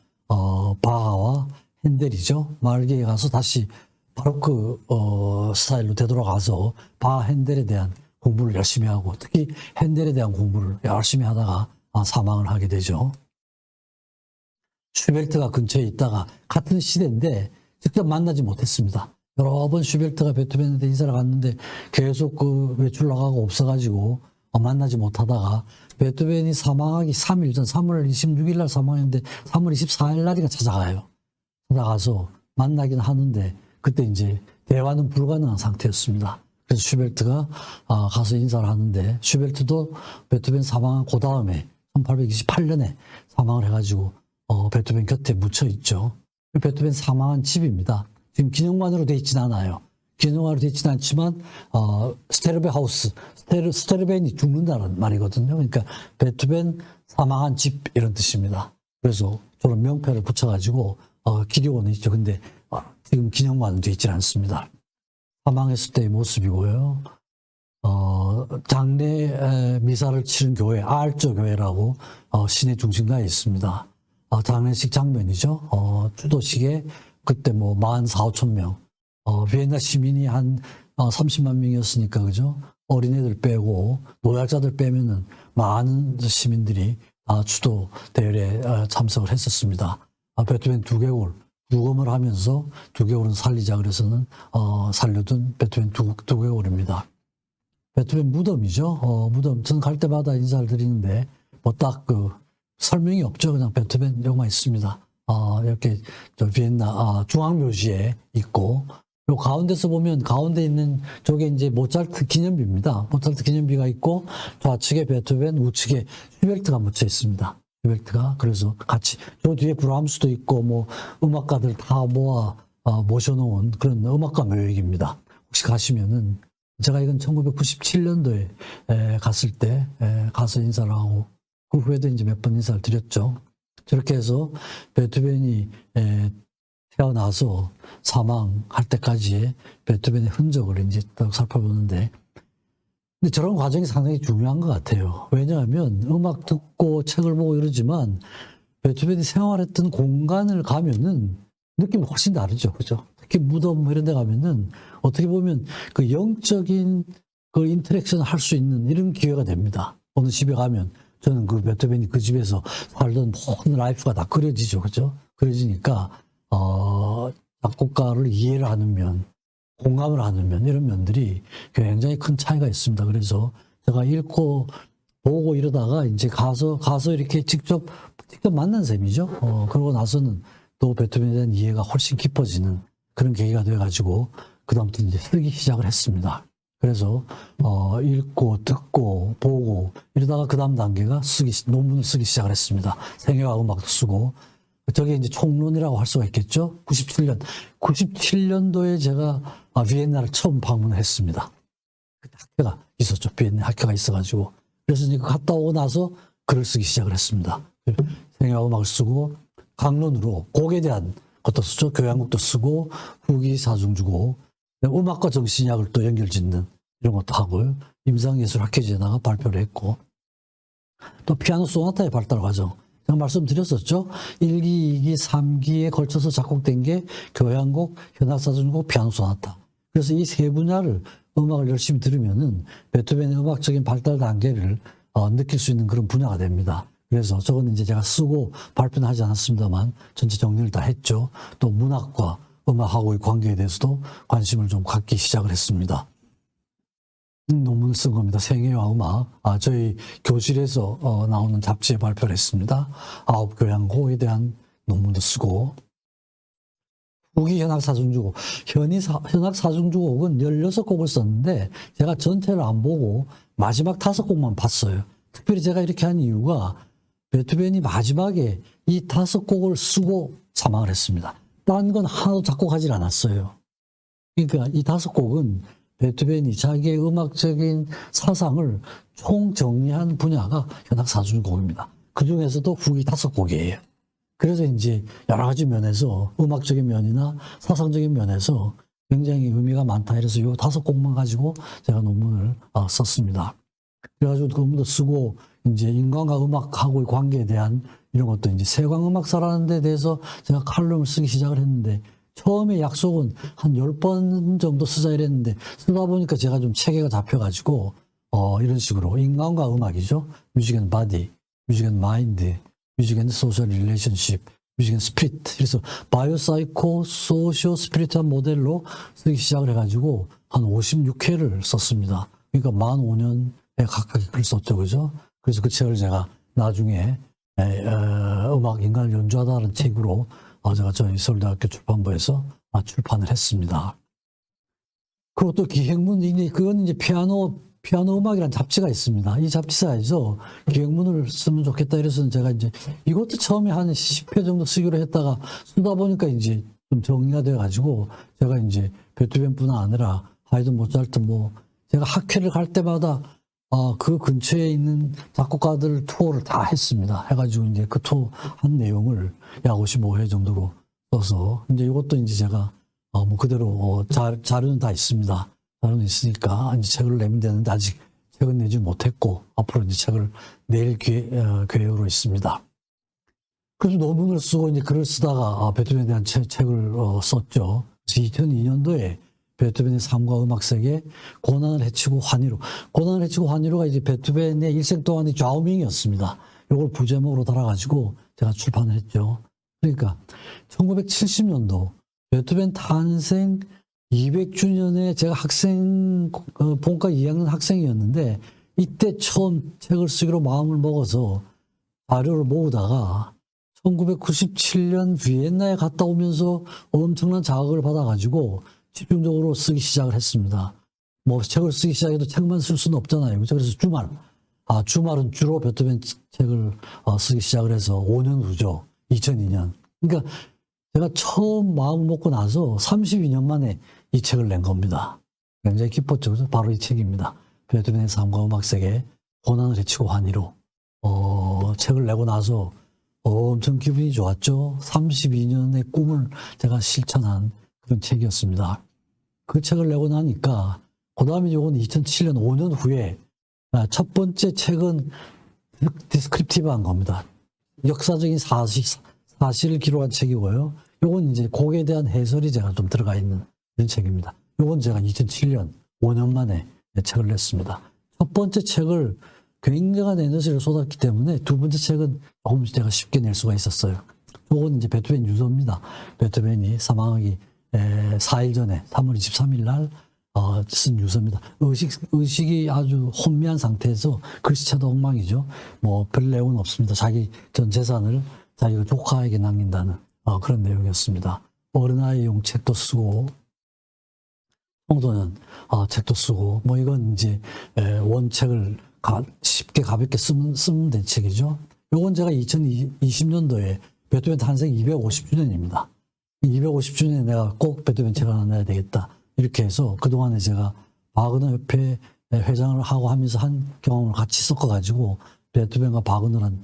바하와 핸델이죠. 말기에 가서 다시 바로크 스타일로 되돌아가서 바하 핸델에 대한 공부를 열심히 하고 특히 핸델에 대한 공부를 열심히 하다가 사망을 하게 되죠. 슈베르트가 근처에 있다가 같은 시대인데 직접 만나지 못했습니다. 여러 번 슈베르트가 베토벤한테 인사를 갔는데 계속 그 외출 나가고 없어가지고 만나지 못하다가 베토벤이 사망하기 3일 전 3월 26일 날 사망했는데 3월 24일 날인가 찾아가요. 찾아가서 만나긴 하는데 그때 이제 대화는 불가능한 상태였습니다. 그래서 슈베르트가 가서 인사를 하는데 슈베르트도 베토벤 사망한 그 다음에 1828년에 사망을 해가지고 베토벤 곁에 묻혀 있죠. 베토벤 사망한 집입니다. 지금 기념관으로 되어 있지는 않아요. 기념관으로 되어 있지는 않지만 스테르베 하우스, 스테르벤이 죽는다는 말이거든요. 그러니까 베토벤 사망한 집 이런 뜻입니다. 그래서 저런 명패를 붙여가지고 기리고는 있죠. 근데 지금 기념관은 되어 있지는 않습니다. 사망했을 때의 모습이고요. 장례 미사를 치른 교회, 아알조 교회라고 시내 중심가에 있습니다. 장례식 장면이죠. 추도식에 그때 뭐 44, 5천 명, 비엔나 시민이 한 30만 명이었으니까 그죠? 어린애들 빼고 노약자들 빼면은 많은 시민들이 추도 대회에 참석을 했었습니다. 베토벤 두개골 부검을 하면서 두개골은 살리자 그래서는 살려둔 베토벤 두개골입니다. 베토벤 무덤이죠. 무덤 저는 갈 때마다 인사를 드리는데 뭐 딱 그 설명이 없죠. 그냥 베토벤 여기만 있습니다. 이렇게 저 비엔나 중앙묘지에 있고 요 가운데서 보면 가운데 있는 저게 이제 모차르트 기념비입니다. 모차르트 기념비가 있고 좌측에 베토벤, 우측에 슈베르트가 묻혀 있습니다. 슈베르트가 그래서 같이 저 뒤에 브람스도 있고 뭐 음악가들 다 모아 모셔놓은 그런 음악가 묘역입니다. 혹시 가시면은 제가 이건 1997년도에 갔을 때 가서 인사를 하고 그 후에도 이제 몇 번 인사를 드렸죠. 저렇게 해서 베토벤이 태어나서 사망할 때까지의 베토벤의 흔적을 이제 딱 살펴보는데, 근데 저런 과정이 상당히 중요한 것 같아요. 왜냐하면 음악 듣고 책을 보고 이러지만 베토벤이 생활했던 공간을 가면은 느낌이 훨씬 다르죠. 그죠? 특히 무덤 이런 데 가면은 어떻게 보면 그 영적인 그 인터랙션을 할 수 있는 이런 기회가 됩니다. 어느 집에 가면 저는 그 베토벤이 그 집에서 살던 모든 라이프가 다 그려지죠. 그죠? 그려지니까, 작곡가를 이해를 하는 면, 공감을 하는 면, 이런 면들이 굉장히 큰 차이가 있습니다. 그래서 제가 읽고, 보고 이러다가 이제 가서 이렇게 직접 만난 셈이죠. 그러고 나서는 또 베토벤에 대한 이해가 훨씬 깊어지는 그런 계기가 돼가지고, 그다음부터 이제 쓰기 시작을 했습니다. 그래서 읽고 듣고 보고 이러다가 그 다음 단계가 논문을 쓰기 시작을 했습니다. 생애와 음악도 쓰고 저게 이제 총론이라고 할 수가 있겠죠. 97년도에 제가 비엔나를 처음 방문했습니다. 그때 학회가 있었죠. 비엔나 학회가 있어가지고 그래서 이제 갔다 오고 나서 글을 쓰기 시작을 했습니다. 생애와 음악을 쓰고 강론으로 곡에 대한 것도 쓰죠. 교양곡도 쓰고 후기 사중 주고 음악과 정신의학을 또 연결짓는 이런 것도 하고요. 임상예술학회지에다가 발표를 했고 또 피아노 소나타의 발달 과정 제가 말씀드렸었죠. 1기, 2기, 3기에 걸쳐서 작곡된 게 교향곡, 현악사중곡, 피아노 소나타. 그래서 이 세 분야를 음악을 열심히 들으면은 베토벤의 음악적인 발달 단계를 느낄 수 있는 그런 분야가 됩니다. 그래서 저건 이제 제가 쓰고 발표는 하지 않았습니다만 전체 정리를 다 했죠. 또 문학과 음악하고의 관계에 대해서도 관심을 좀 갖기 시작을 했습니다. 논문을 쓴 겁니다. 생애와 음악. 저희 교실에서 나오는 잡지에 발표를 했습니다. 9교향곡에 대한 논문도 쓰고 후기 현악사중주곡. 현악사중주곡은 16곡을 썼는데 제가 전체를 안 보고 마지막 5곡만 봤어요. 특별히 제가 이렇게 한 이유가 베토벤이 마지막에 이 5곡을 쓰고 사망을 했습니다. 딴 건 하나도 작곡하지 않았어요. 그러니까 이 5곡은 베토벤이 자기의 음악적인 사상을 총정리한 분야가 현악사중곡입니다. 그 중에서도 후기 5곡이에요. 그래서 이제 여러 가지 면에서 음악적인 면이나 사상적인 면에서 굉장히 의미가 많다. 이래서 요 5곡만 가지고 제가 논문을 썼습니다. 그래가지고 논문도 쓰고 이제 인간과 음악하고의 관계에 대한 이런 것도 이제 세광음악사라는 데 대해서 제가 칼럼을 쓰기 시작을 했는데 처음에 약속은 한 10번 정도 쓰자 이랬는데 쓰다 보니까 제가 좀 체계가 잡혀가지고 이런 식으로 인간과 음악이죠. 뮤직 앤 바디, 뮤직 앤 마인드, 뮤직 앤 소셜 릴레이션십, 뮤직 앤 스피릿. 그래서 바이오사이코 소시오 스피릿한 모델로 쓰기 시작을 해가지고 한 56회를 썼습니다. 그러니까 15년에 가까이 글을 썼죠. 그죠? 그래서 그 책을 제가 나중에 음악 인간을 연주하다는 책으로 제가 저희 서울대학교 출판부에서 출판을 했습니다. 그리고 또 기획문, 그건 이제 피아노 음악이라는 잡지가 있습니다. 이 잡지사에서 기획문을 쓰면 좋겠다 이래서 제가 이제 이것도 처음에 한 10회 정도 쓰기로 했다가 쓰다 보니까 이제 좀 정리가 돼가지고 제가 이제 베토벤뿐 아니라 하이든 모차르트 제가 학회를 갈 때마다 그 근처에 있는 작곡가들 투어를 다 했습니다. 해가지고 이제 그 투어 한 내용을 약 55회 정도로 써서 이제 이것도 이제 제가 그대로 자료는 다 있습니다. 자료는 있으니까 이제 책을 내면 되는데 아직 책은 내지 못했고 앞으로 이제 책을 낼 계획으로 있습니다. 그래서 논문을 쓰고 이제 글을 쓰다가 베토벤에 대한 책을 썼죠. 2002년도에 베토벤의 삶과 음악 세계, 고난을 헤치고 환희로. 고난을 헤치고 환희로가 이제 베토벤의 일생 동안의 좌우명이었습니다. 이걸 부제목으로 달아가지고 제가 출판을 했죠. 그러니까 1970년도 베토벤 탄생 200주년에 제가 본과 2학년 학생이었는데 이때 처음 책을 쓰기로 마음을 먹어서 자료를 모으다가 1997년 비엔나에 갔다 오면서 엄청난 자극을 받아가지고 집중적으로 쓰기 시작을 했습니다. 책을 쓰기 시작해도 책만 쓸 수는 없잖아요. 그래서 주말은 주로 베토벤 책을 쓰기 시작을 해서 5년 후죠. 2002년. 그러니까 제가 처음 마음을 먹고 나서 32년 만에 이 책을 낸 겁니다. 굉장히 기뻤죠. 그래서 바로 이 책입니다. 베토벤의 삶과 음악 세계, 고난을 헤치고 환희로. 책을 내고 나서 엄청 기분이 좋았죠. 32년의 꿈을 제가 실천한 그런 책이었습니다. 그 책을 내고 나니까 그 다음에 이건 2007년 5년 후에 첫 번째 책은 디스크립티브한 겁니다. 역사적인 사실을 기록한 책이고요. 이건 이제 곡에 대한 해설이 제가 좀 들어가 있는 이런 책입니다. 이건 제가 2007년 5년 만에 책을 냈습니다. 첫 번째 책을 굉장한 에너지를 쏟았기 때문에 두 번째 책은 조금 제가 쉽게 낼 수가 있었어요. 이건 이제 베토벤 유서입니다. 베토벤이 사망하기 4일 전에 3월 23일 날 쓴 유서입니다. 의식이 아주 혼미한 상태에서 글씨체도 엉망이죠. 별 내용은 없습니다. 자기 전 재산을 자기 조카에게 남긴다는 그런 내용이었습니다. 어린아이용 책도 쓰고 청소년 책도 쓰고 이건 이제 원책을 쉽게 가볍게 쓰면 된 책이죠. 요건 제가 2020년도에 베토벤 탄생 250주년입니다. 250주년에 내가 꼭 베토벤 책을 하나 내야 되겠다. 이렇게 해서 그동안에 제가 바그너 협회 회장을 하고 하면서 한 경험을 같이 섞어가지고 베토벤과 바그너란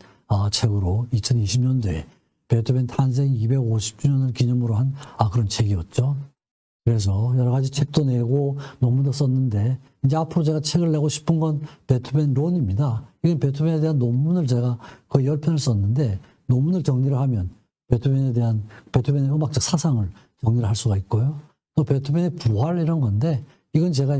책으로 2020년도에 베토벤 탄생 250주년을 기념으로 한 그런 책이었죠. 그래서 여러 가지 책도 내고 논문도 썼는데 이제 앞으로 제가 책을 내고 싶은 건 베토벤론입니다. 이건 베토벤에 대한 논문을 제가 거의 10편을 썼는데 논문을 정리를 하면 베토벤의 음악적 사상을 정리를 할 수가 있고요. 또 베토벤의 부활 이런 건데 이건 제가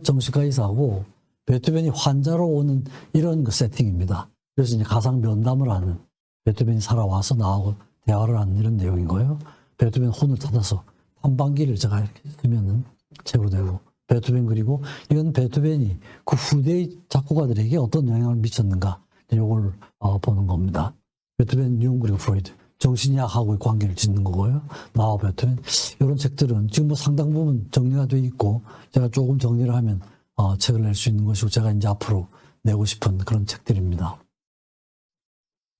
정신과 의사하고 베토벤이 환자로 오는 이런 세팅입니다. 그래서 이제 가상 면담을 하는 베토벤이 살아와서 나하고 대화를 하는 이런 내용인 거예요. 베토벤 혼을 찾아서 탐방기를 제가 이렇게 쓰면은 책으로 되고 베토벤 그리고 이건 베토벤이 그 후대의 작곡가들에게 어떤 영향을 미쳤는가 이걸 보는 겁니다. 베토벤, 융 그리고 프로이드 정신의학하고의 관계를 짓는 거고요. 나와 베토벤 이런 책들은 지금 상당 부분 정리가 돼 있고 제가 조금 정리를 하면 책을 낼 수 있는 것이고 제가 이제 앞으로 내고 싶은 그런 책들입니다.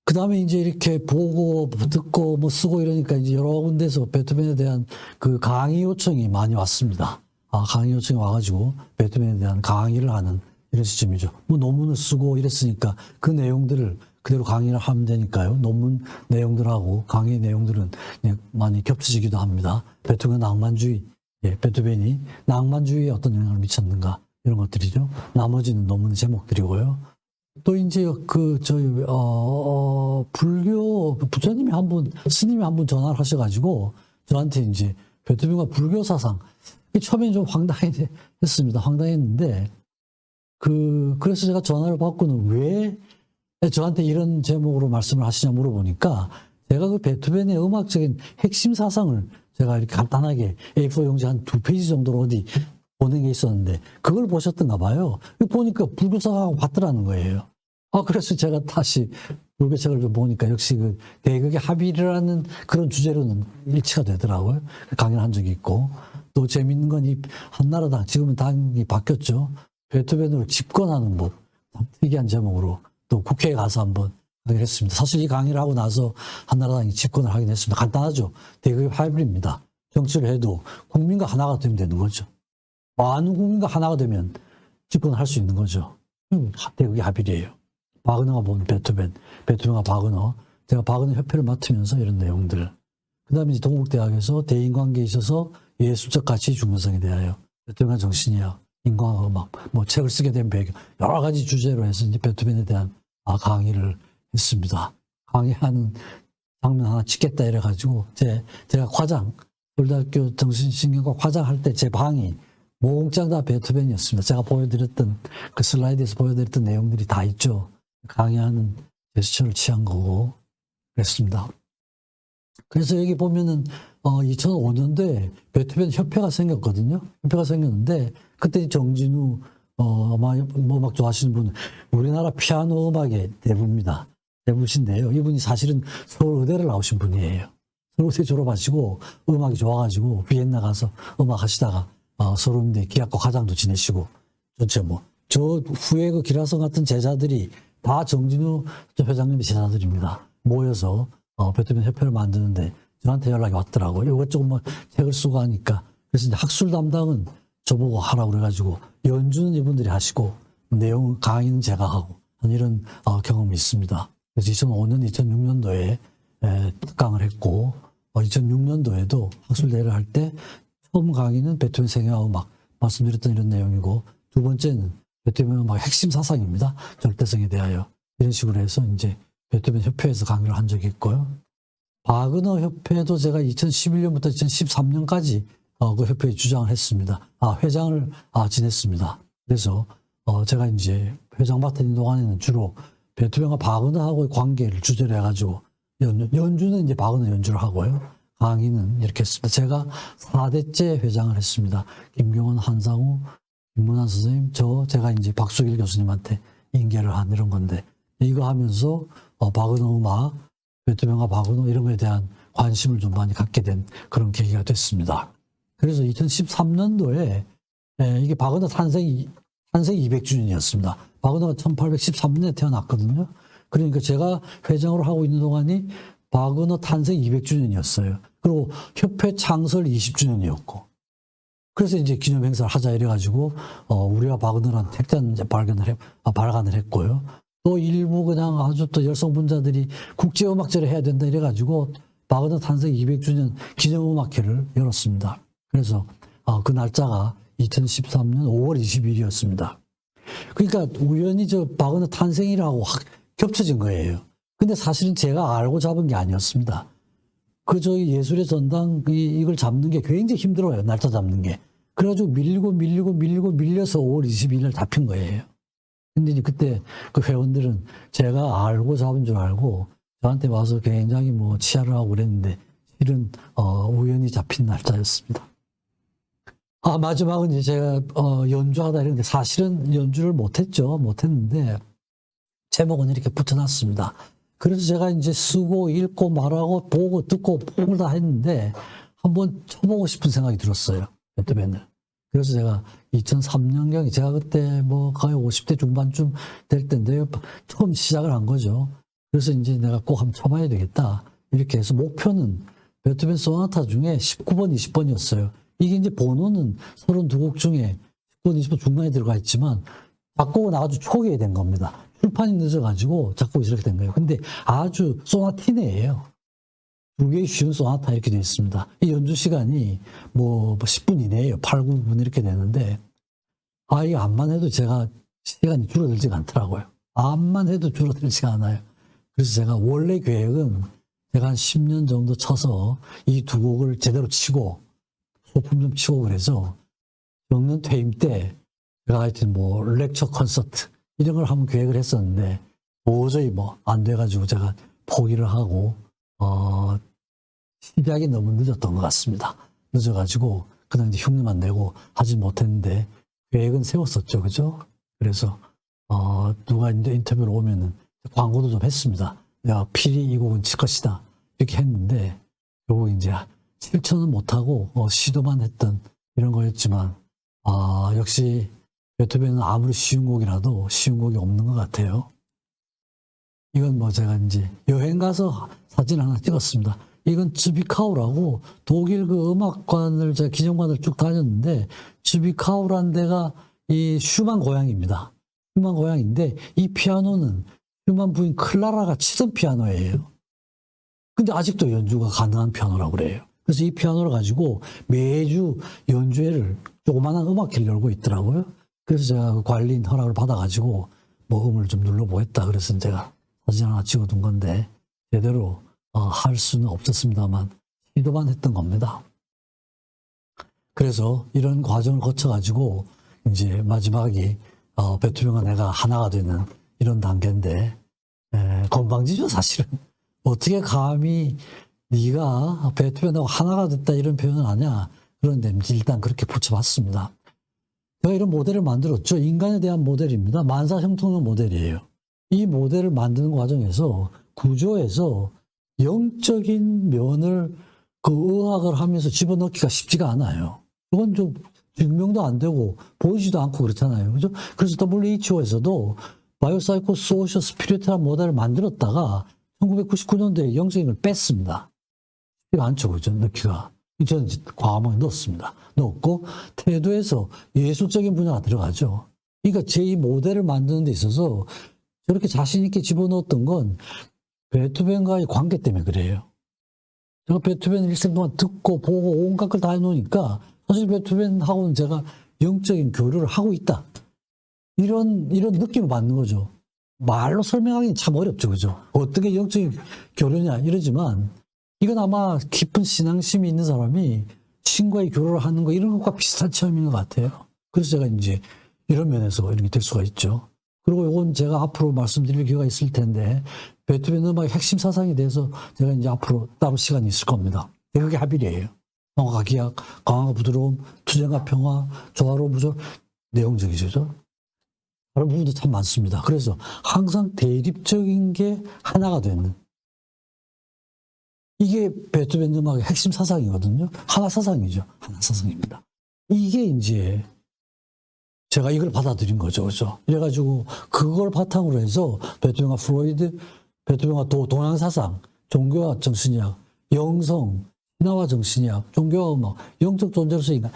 그 다음에 이제 이렇게 보고 듣고 쓰고 이러니까 이제 여러 군데서 베토벤에 대한 그 강의 요청이 많이 왔습니다. 강의 요청이 와가지고 베토벤에 대한 강의를 하는 이런 시점이죠. 논문을 쓰고 이랬으니까 그 내용들을 그대로 강의를 하면 되니까요. 논문 내용들하고 강의 내용들은 많이 겹쳐지기도 합니다. 베토벤 낭만주의, 베토벤이 낭만주의에 어떤 영향을 미쳤는가 이런 것들이죠. 나머지는 논문 제목들이고요. 또 이제 불교 부처님이 스님이 한 분 전화를 하셔가지고 저한테 이제 베토벤과 불교 사상, 처음엔 좀 황당했습니다. 황당했는데 그래서 제가 전화를 받고는 왜 저한테 이런 제목으로 말씀을 하시냐 물어보니까 제가 그 베토벤의 음악적인 핵심 사상을 제가 이렇게 간단하게 A4 용지 한 2페이지 정도로 어디 보낸 게 있었는데 그걸 보셨던가 봐요. 보니까 불교사하고 같더라는 거예요. 그래서 제가 다시 불교책을 좀 보니까 역시 그 대극의 합의라는 그런 주제로는 일치가 되더라고요. 강연을 한 적이 있고. 또 재밌는 건 이 한나라당, 지금은 당이 바뀌었죠. 베토벤을 집권하는 법, 특이한 제목으로 또 국회에 가서 한번 하긴 했습니다. 사실 이 강의를 하고 나서 한나라당이 집권을 하긴 했습니다. 간단하죠. 대극의 합의입니다. 정치를 해도 국민과 하나가 되면 되는 거죠. 많은 국민과 하나가 되면 집권을 할 수 있는 거죠. 대극의 합의예요. 바그너가 본 베토벤, 베토벤과 바그너. 제가 바그너 협회를 맡으면서 이런 내용들. 그 다음에 이제 동국대학에서 대인관계에 있어서 예술적 가치 중요성에 대하여 베토벤과 정신이야, 인과와 음악, 뭐 책을 쓰게 된 배경, 여러 가지 주제로 해서 이제 베토벤에 대한 강의를 했습니다. 강의하는 장면 하나 찍겠다 이래가지고 제가 과장, 서울대학교 정신신경과 과장할 때 제 방이 몽땅 다 베토벤이었습니다. 제가 보여드렸던 그 슬라이드에서 보여드렸던 내용들이 다 있죠. 강의하는 제스처를 취한 거고 그랬습니다. 그래서 여기 보면은 2005년도에 베토벤 협회가 생겼거든요. 협회가 생겼는데 그때 정진우 아마 뭐 음악 좋아하시는 분은 우리나라 피아노 음악의 대부입니다. 대부신데요. 이분이 사실은 서울의대를 나오신 분이에요. 서울대 졸업하시고 음악이 좋아가지고 비엔나 가서 음악 하시다가 서울대 기악과 과장도 지내시고 저 후에 그 기라성 같은 제자들이 다 정진우 회장님의 제자들입니다. 모여서 베토벤 협회를 만드는데 저한테 연락이 왔더라고요. 이것저것 뭐 책을 쓰고 하니까. 그래서 이제 학술 담당은 저보고 하라고 그래가지고 연주는 이분들이 하시고 내용 강의는 제가 하고 이런 경험이 있습니다. 그래서 2005년, 2006년도에 특강을 했고 2006년도에도 학술대회를 할 때 처음 강의는 베토벤 생애와 음악 말씀드렸던 이런 내용이고 두 번째는 베토벤 음악의 핵심 사상입니다. 절대성에 대하여 이런 식으로 해서 이제 베토벤 협회에서 강의를 한 적이 있고요. 바그너 협회도 제가 2011년부터 2013년까지 그 협회에 주장을 했습니다. 회장을 지냈습니다. 그래서 제가 이제 회장 맡은 동안에는 주로 베토벤과 바그너하고의 관계를 주제로 해가지고 연주는 이제 바그너 연주를 하고요. 강의는 이렇게 했습니다. 제가 4대째 회장을 했습니다. 김경원, 한상우, 김문환 선생님, 제가 이제 박수길 교수님한테 인계를 한 이런 건데 이거 하면서 바그너 음악, 베토벤과 바그너 이런 거에 대한 관심을 좀 많이 갖게 된 그런 계기가 됐습니다. 그래서 2013년도에 이게 바그너 탄생 200주년이었습니다. 바그너가 1813년에 태어났거든요. 그러니까 제가 회장으로 하고 있는 동안이 바그너 탄생 200주년이었어요. 그리고 협회 창설 20주년이었고. 그래서 이제 기념 행사를 하자 이래가지고 우리와 바그너라는 택자는 이제 발간을 했고요. 또 일부 그냥 아주 또 열성분자들이 국제음악제를 해야 된다 이래가지고 바그너 탄생 200주년 기념음악회를 열었습니다. 그래서 그 날짜가 2013년 5월 20일이었습니다. 그러니까 우연히 바그너 탄생이라고 겹쳐진 거예요. 근데 사실은 제가 알고 잡은 게 아니었습니다. 저희 예술의 전당 이걸 잡는 게 굉장히 힘들어요. 날짜 잡는 게. 그래가지고 밀려서 5월 22일 잡힌 거예요. 근데 이제 그때 그 회원들은 제가 알고 잡은 줄 알고 저한테 와서 굉장히 치하를 하고 그랬는데 실은 우연히 잡힌 날짜였습니다. 마지막은 이제 제가 연주하다 이랬는데 사실은 연주를 못했는데 제목은 이렇게 붙여놨습니다. 그래서 제가 이제 쓰고 읽고 말하고 보고 듣고 뽕을 다 했는데 한번 쳐보고 싶은 생각이 들었어요. 베토벤을. 그래서 제가 2003년경에 제가 그때 거의 50대 중반쯤 될 때인데요. 처음 시작을 한 거죠. 그래서 이제 내가 꼭 한번 쳐봐야 되겠다. 이렇게 해서 목표는 베토벤 소나타 중에 19번, 20번이었어요. 이게 이제 번호는 32곡 중에 19번, 20번 중간에 들어가 있지만 작곡은 아주 초기에 된 겁니다. 출판이 늦어가지고 자꾸 이렇게 된 거예요. 근데 아주 소나티네예요. 두 개의 쉬운 소나타 이렇게 되어 있습니다. 이 연주 시간이 뭐 10분 이내예요. 8, 9분 이렇게 되는데, 이 암만 해도 제가 시간이 줄어들지가 않더라고요. 암만 해도 줄어들지가 않아요. 그래서 제가 원래 계획은 제가 한 10년 정도 쳐서 이 두 곡을 제대로 치고 소품 좀 치고 그래서 정년 퇴임 때 제가 하여튼 뭐 렉처 콘서트 이런 걸 한번 계획을 했었는데 도저히 뭐 안 돼가지고 제가 포기를 하고 시작이 너무 늦었던 것 같습니다. 늦어가지고 그냥 이제 흉내만 내고 하지 못했는데 계획은 세웠었죠, 그죠? 그래서 누가 이제 인터뷰를 오면은 광고도 좀 했습니다. 내가 필히 이 곡은 칠 것이다 이렇게 했는데 결국 이제 실천은 못하고 시도만 했던 이런 거였지만 역시 베토벤은 아무리 쉬운 곡이라도 쉬운 곡이 없는 것 같아요. 이건 뭐 제가 이제 여행 가서 사진 하나 찍었습니다. 이건 쯔비카우라고 독일 그 음악관을 제가 기념관을 쭉 다녔는데 쯔비카우라는 데가 이 슈만 고향입니다. 슈만 고향인데 이 피아노는 슈만 부인 클라라가 치던 피아노예요. 근데 아직도 연주가 가능한 피아노라고 그래요. 그래서 이 피아노를 가지고 매주 연주회를 조그마한 음악회를 열고 있더라고요. 그래서 제가 그 관리인 허락을 받아가지고 뭐 음을 좀 눌러보겠다. 그래서 제가 사진 하나 찍어둔 건데 제대로 할 수는 없었습니다만 시도만 했던 겁니다. 그래서 이런 과정을 거쳐가지고 이제 마지막이 베토벤과 내가 하나가 되는 이런 단계인데 건방지죠 사실은. 어떻게 감히 네가 베토벤하고 하나가 됐다 이런 표현을 하냐. 그런데 일단 그렇게 붙여봤습니다. 제가 이런 모델을 만들었죠. 인간에 대한 모델입니다. 만사형통의 모델이에요. 이 모델을 만드는 과정에서 구조에서 영적인 면을 그 의학을 하면서 집어넣기가 쉽지가 않아요. 그건 좀 증명도 안 되고 보이지도 않고 그렇잖아요. 그죠? 그래서 WHO에서도 바이오사이코 소셜 스피리트라는 모델을 만들었다가 1999년도에 영적인 걸 뺐습니다. 쉽지가 않죠. 그죠? 넣기가. 저는 과감하게 넣었습니다. 넣었고 태도에서 예술적인 분야가 들어가죠. 그러니까 제 이 모델을 만드는 데 있어서 저렇게 자신 있게 집어넣었던 건 베토벤과의 관계 때문에 그래요. 제가 베토벤 일생 동안 듣고 보고 온갖 걸 다 해놓으니까 사실 베토벤하고는 제가 영적인 교류를 하고 있다. 이런 느낌을 받는 거죠. 말로 설명하기는 참 어렵죠. 그죠? 어떻게 영적인 교류냐 이러지만 이건 아마 깊은 신앙심이 있는 사람이 신과의 교류를 하는 거 이런 것과 비슷한 체험인 것 같아요. 그래서 제가 이제 이런 면에서 이렇게 될 수가 있죠. 그리고 이건 제가 앞으로 말씀드릴 기회가 있을 텐데 베토벤 음악의 핵심 사상에 대해서 제가 이제 앞으로 따로 시간이 있을 겁니다. 그게 합일이에요. 평화가 기약, 강화가 부드러움, 투쟁과 평화, 조화로운 부조 내용적이죠. 다른 부분도 참 많습니다. 그래서 항상 대립적인 게 하나가 되는 이게 베토벤 음악의 핵심 사상이거든요. 하나 사상이죠. 하나 사상입니다. 이게 이제 제가 이걸 받아들인 거죠. 그렇죠? 이래가지고 그걸 바탕으로 해서 베토벤과 프로이드, 베토벤과 동양 사상, 종교와 정신이학, 영성, 신화와 정신이학, 종교와 음악, 영적 존재로서 인간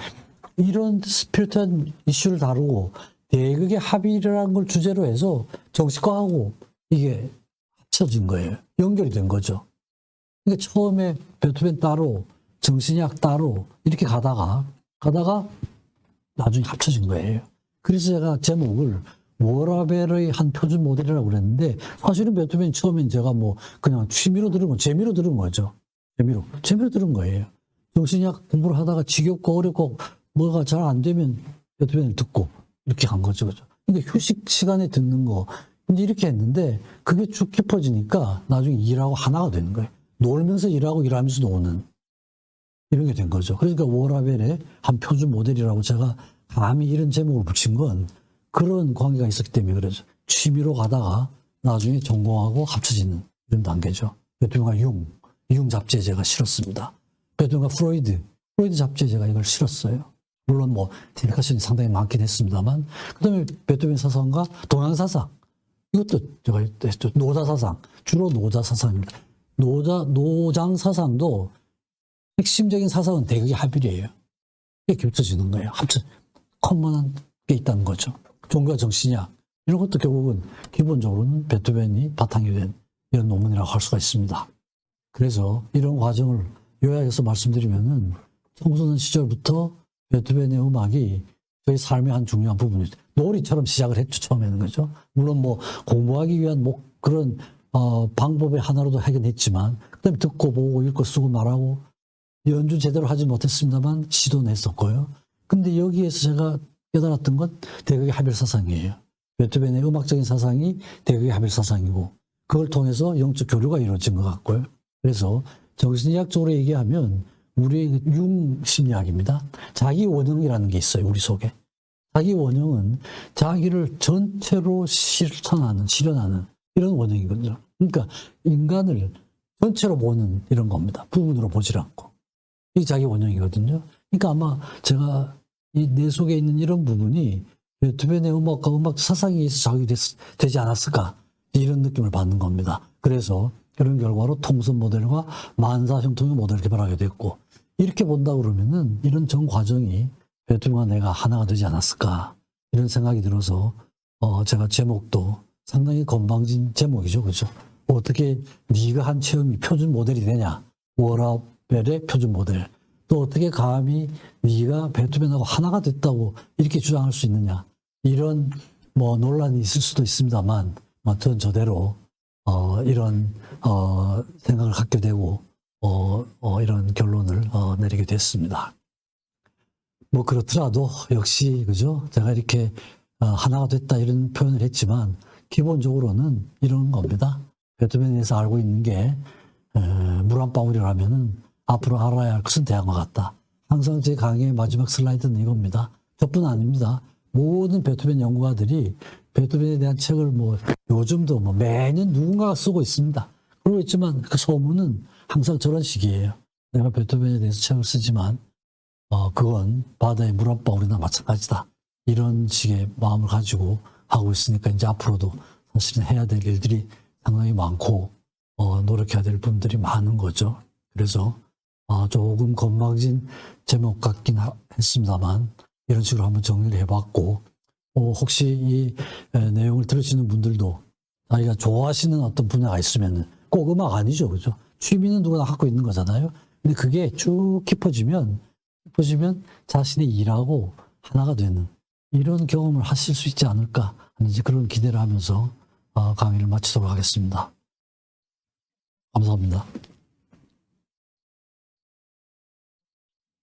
이런 스피리트한 이슈를 다루고 대극의 합의라는 걸 주제로 해서 정식화하고 이게 합쳐진 거예요. 연결이 된 거죠. 그러니까 처음에 베토벤 따로, 정신이학 따로 이렇게 가다가 나중에 합쳐진 거예요. 그래서 제가 제목을 워라벨의 한 표준 모델이라고 그랬는데 사실은 베토벤이 처음엔 제가 뭐 그냥 취미로 들은 거, 재미로 들은 거죠. 재미로 들은 거예요. 정신이학 공부를 하다가 지겹고 어렵고 뭐가 잘 안 되면 베토벤을 듣고 이렇게 간 거죠. 그죠? 그러니까 휴식 시간에 듣는 거 이제 이렇게 했는데 그게 쭉 깊어지니까 나중에 일하고 하나가 되는 거예요. 놀면서 일하고 일하면서 노는 이런 게 된 거죠. 그러니까 워라벨의 한 표준 모델이라고 제가 감히 이런 제목을 붙인 건 그런 관계가 있었기 때문에 그래서 취미로 가다가 나중에 전공하고 합쳐지는 이런 단계죠. 베토벤과 융 잡지에 제가 실었습니다. 베토벤과 프로이드 잡지에 제가 이걸 실었어요. 물론 뭐 디스커션이 상당히 많긴 했습니다만 그다음에 베토벤 사상과 동양 사상 이것도 제가 했죠. 노자 사상 주로 노자 사상입니다. 노장 사상도 핵심적인 사상은 대극의 합일이에요. 이게 겹쳐지는 거예요. 커먼한 게 있다는 거죠. 종교와 정신이야. 이런 것도 결국은 기본적으로는 베토벤이 바탕이 된 이런 논문이라고 할 수가 있습니다. 그래서 이런 과정을 요약해서 말씀드리면은 청소년 시절부터 베토벤의 음악이 저희 삶의 한 중요한 부분이죠. 놀이처럼 시작을 했죠, 처음에는. 그죠? 물론 뭐 공부하기 위한 뭐 그런 방법의 하나로도 하긴 했지만, 그다음에 듣고 보고 읽고 쓰고 말하고 연주 제대로 하지 못했습니다만 시도는 했었고요. 근데 여기에서 제가 깨달았던 건 대극의 하벨 사상이에요. 베토벤의 음악적인 사상이 대극의 하벨 사상이고, 그걸 통해서 영적 교류가 이루어진 것 같고요. 그래서 정신의학적으로 얘기하면 우리의 융심리학입니다. 자기 원형이라는 게 있어요, 우리 속에. 자기 원형은 자기를 전체로 실현하는 이런 원형이거든요. 그러니까 인간을 전체로 보는 이런 겁니다. 부분으로 보질 않고. 이게 자기 원형이거든요. 그러니까 아마 제가 이 내 속에 있는 이런 부분이 베토벤의 음악과 음악 사상에 의해서 자극되지 않았을까, 이런 느낌을 받는 겁니다. 그래서 그런 결과로 통선 모델과 만사 형통의 모델을 개발하게 됐고, 이렇게 본다 그러면은 이런 전 과정이 베토벤과 내가 하나가 되지 않았을까, 이런 생각이 들어서 제가 제목도 상당히 건방진 제목이죠, 그죠? 어떻게 네가 한 체험이 표준 모델이 되냐? 워라벨의 표준 모델. 또 어떻게 감히 네가 베토벤하고 하나가 됐다고 이렇게 주장할 수 있느냐? 이런 뭐 논란이 있을 수도 있습니다만, 전 저대로 이런 생각을 갖게 되고 이런 결론을 내리게 됐습니다. 뭐 그렇더라도 역시 그죠? 제가 이렇게 하나가 됐다 이런 표현을 했지만 기본적으로는 이런 겁니다. 베토벤에 대해서 알고 있는 게 물 한 방울이라면은 앞으로 알아야 할 것은 대항과 같다. 항상 제 강의의 마지막 슬라이드는 이겁니다. 저뿐 아닙니다. 모든 베토벤 연구가들이 베토벤에 대한 책을 뭐 요즘도 뭐 매년 누군가가 쓰고 있습니다. 그러고 있지만 그 소문은 항상 저런 식이에요. 내가 베토벤에 대해서 책을 쓰지만 그건 바다의 물 한 방울이나 마찬가지다. 이런 식의 마음을 가지고 하고 있으니까 이제 앞으로도 사실은 해야 될 일들이 상당히 많고 노력해야 될 부분들이 많은 거죠. 그래서 조금 건방진 제목 같긴 했습니다만 이런 식으로 한번 정리를 해봤고, 혹시 이 내용을 들으시는 분들도 자기가 좋아하시는 어떤 분야가 있으면 꼭 음악 아니죠, 그죠? 취미는 누구나 갖고 있는 거잖아요. 근데 그게 쭉 깊어지면 자신의 일하고 하나가 되는 이런 경험을 하실 수 있지 않을까 하는 이제 그런 기대를 하면서 강의를 마치도록 하겠습니다. 감사합니다.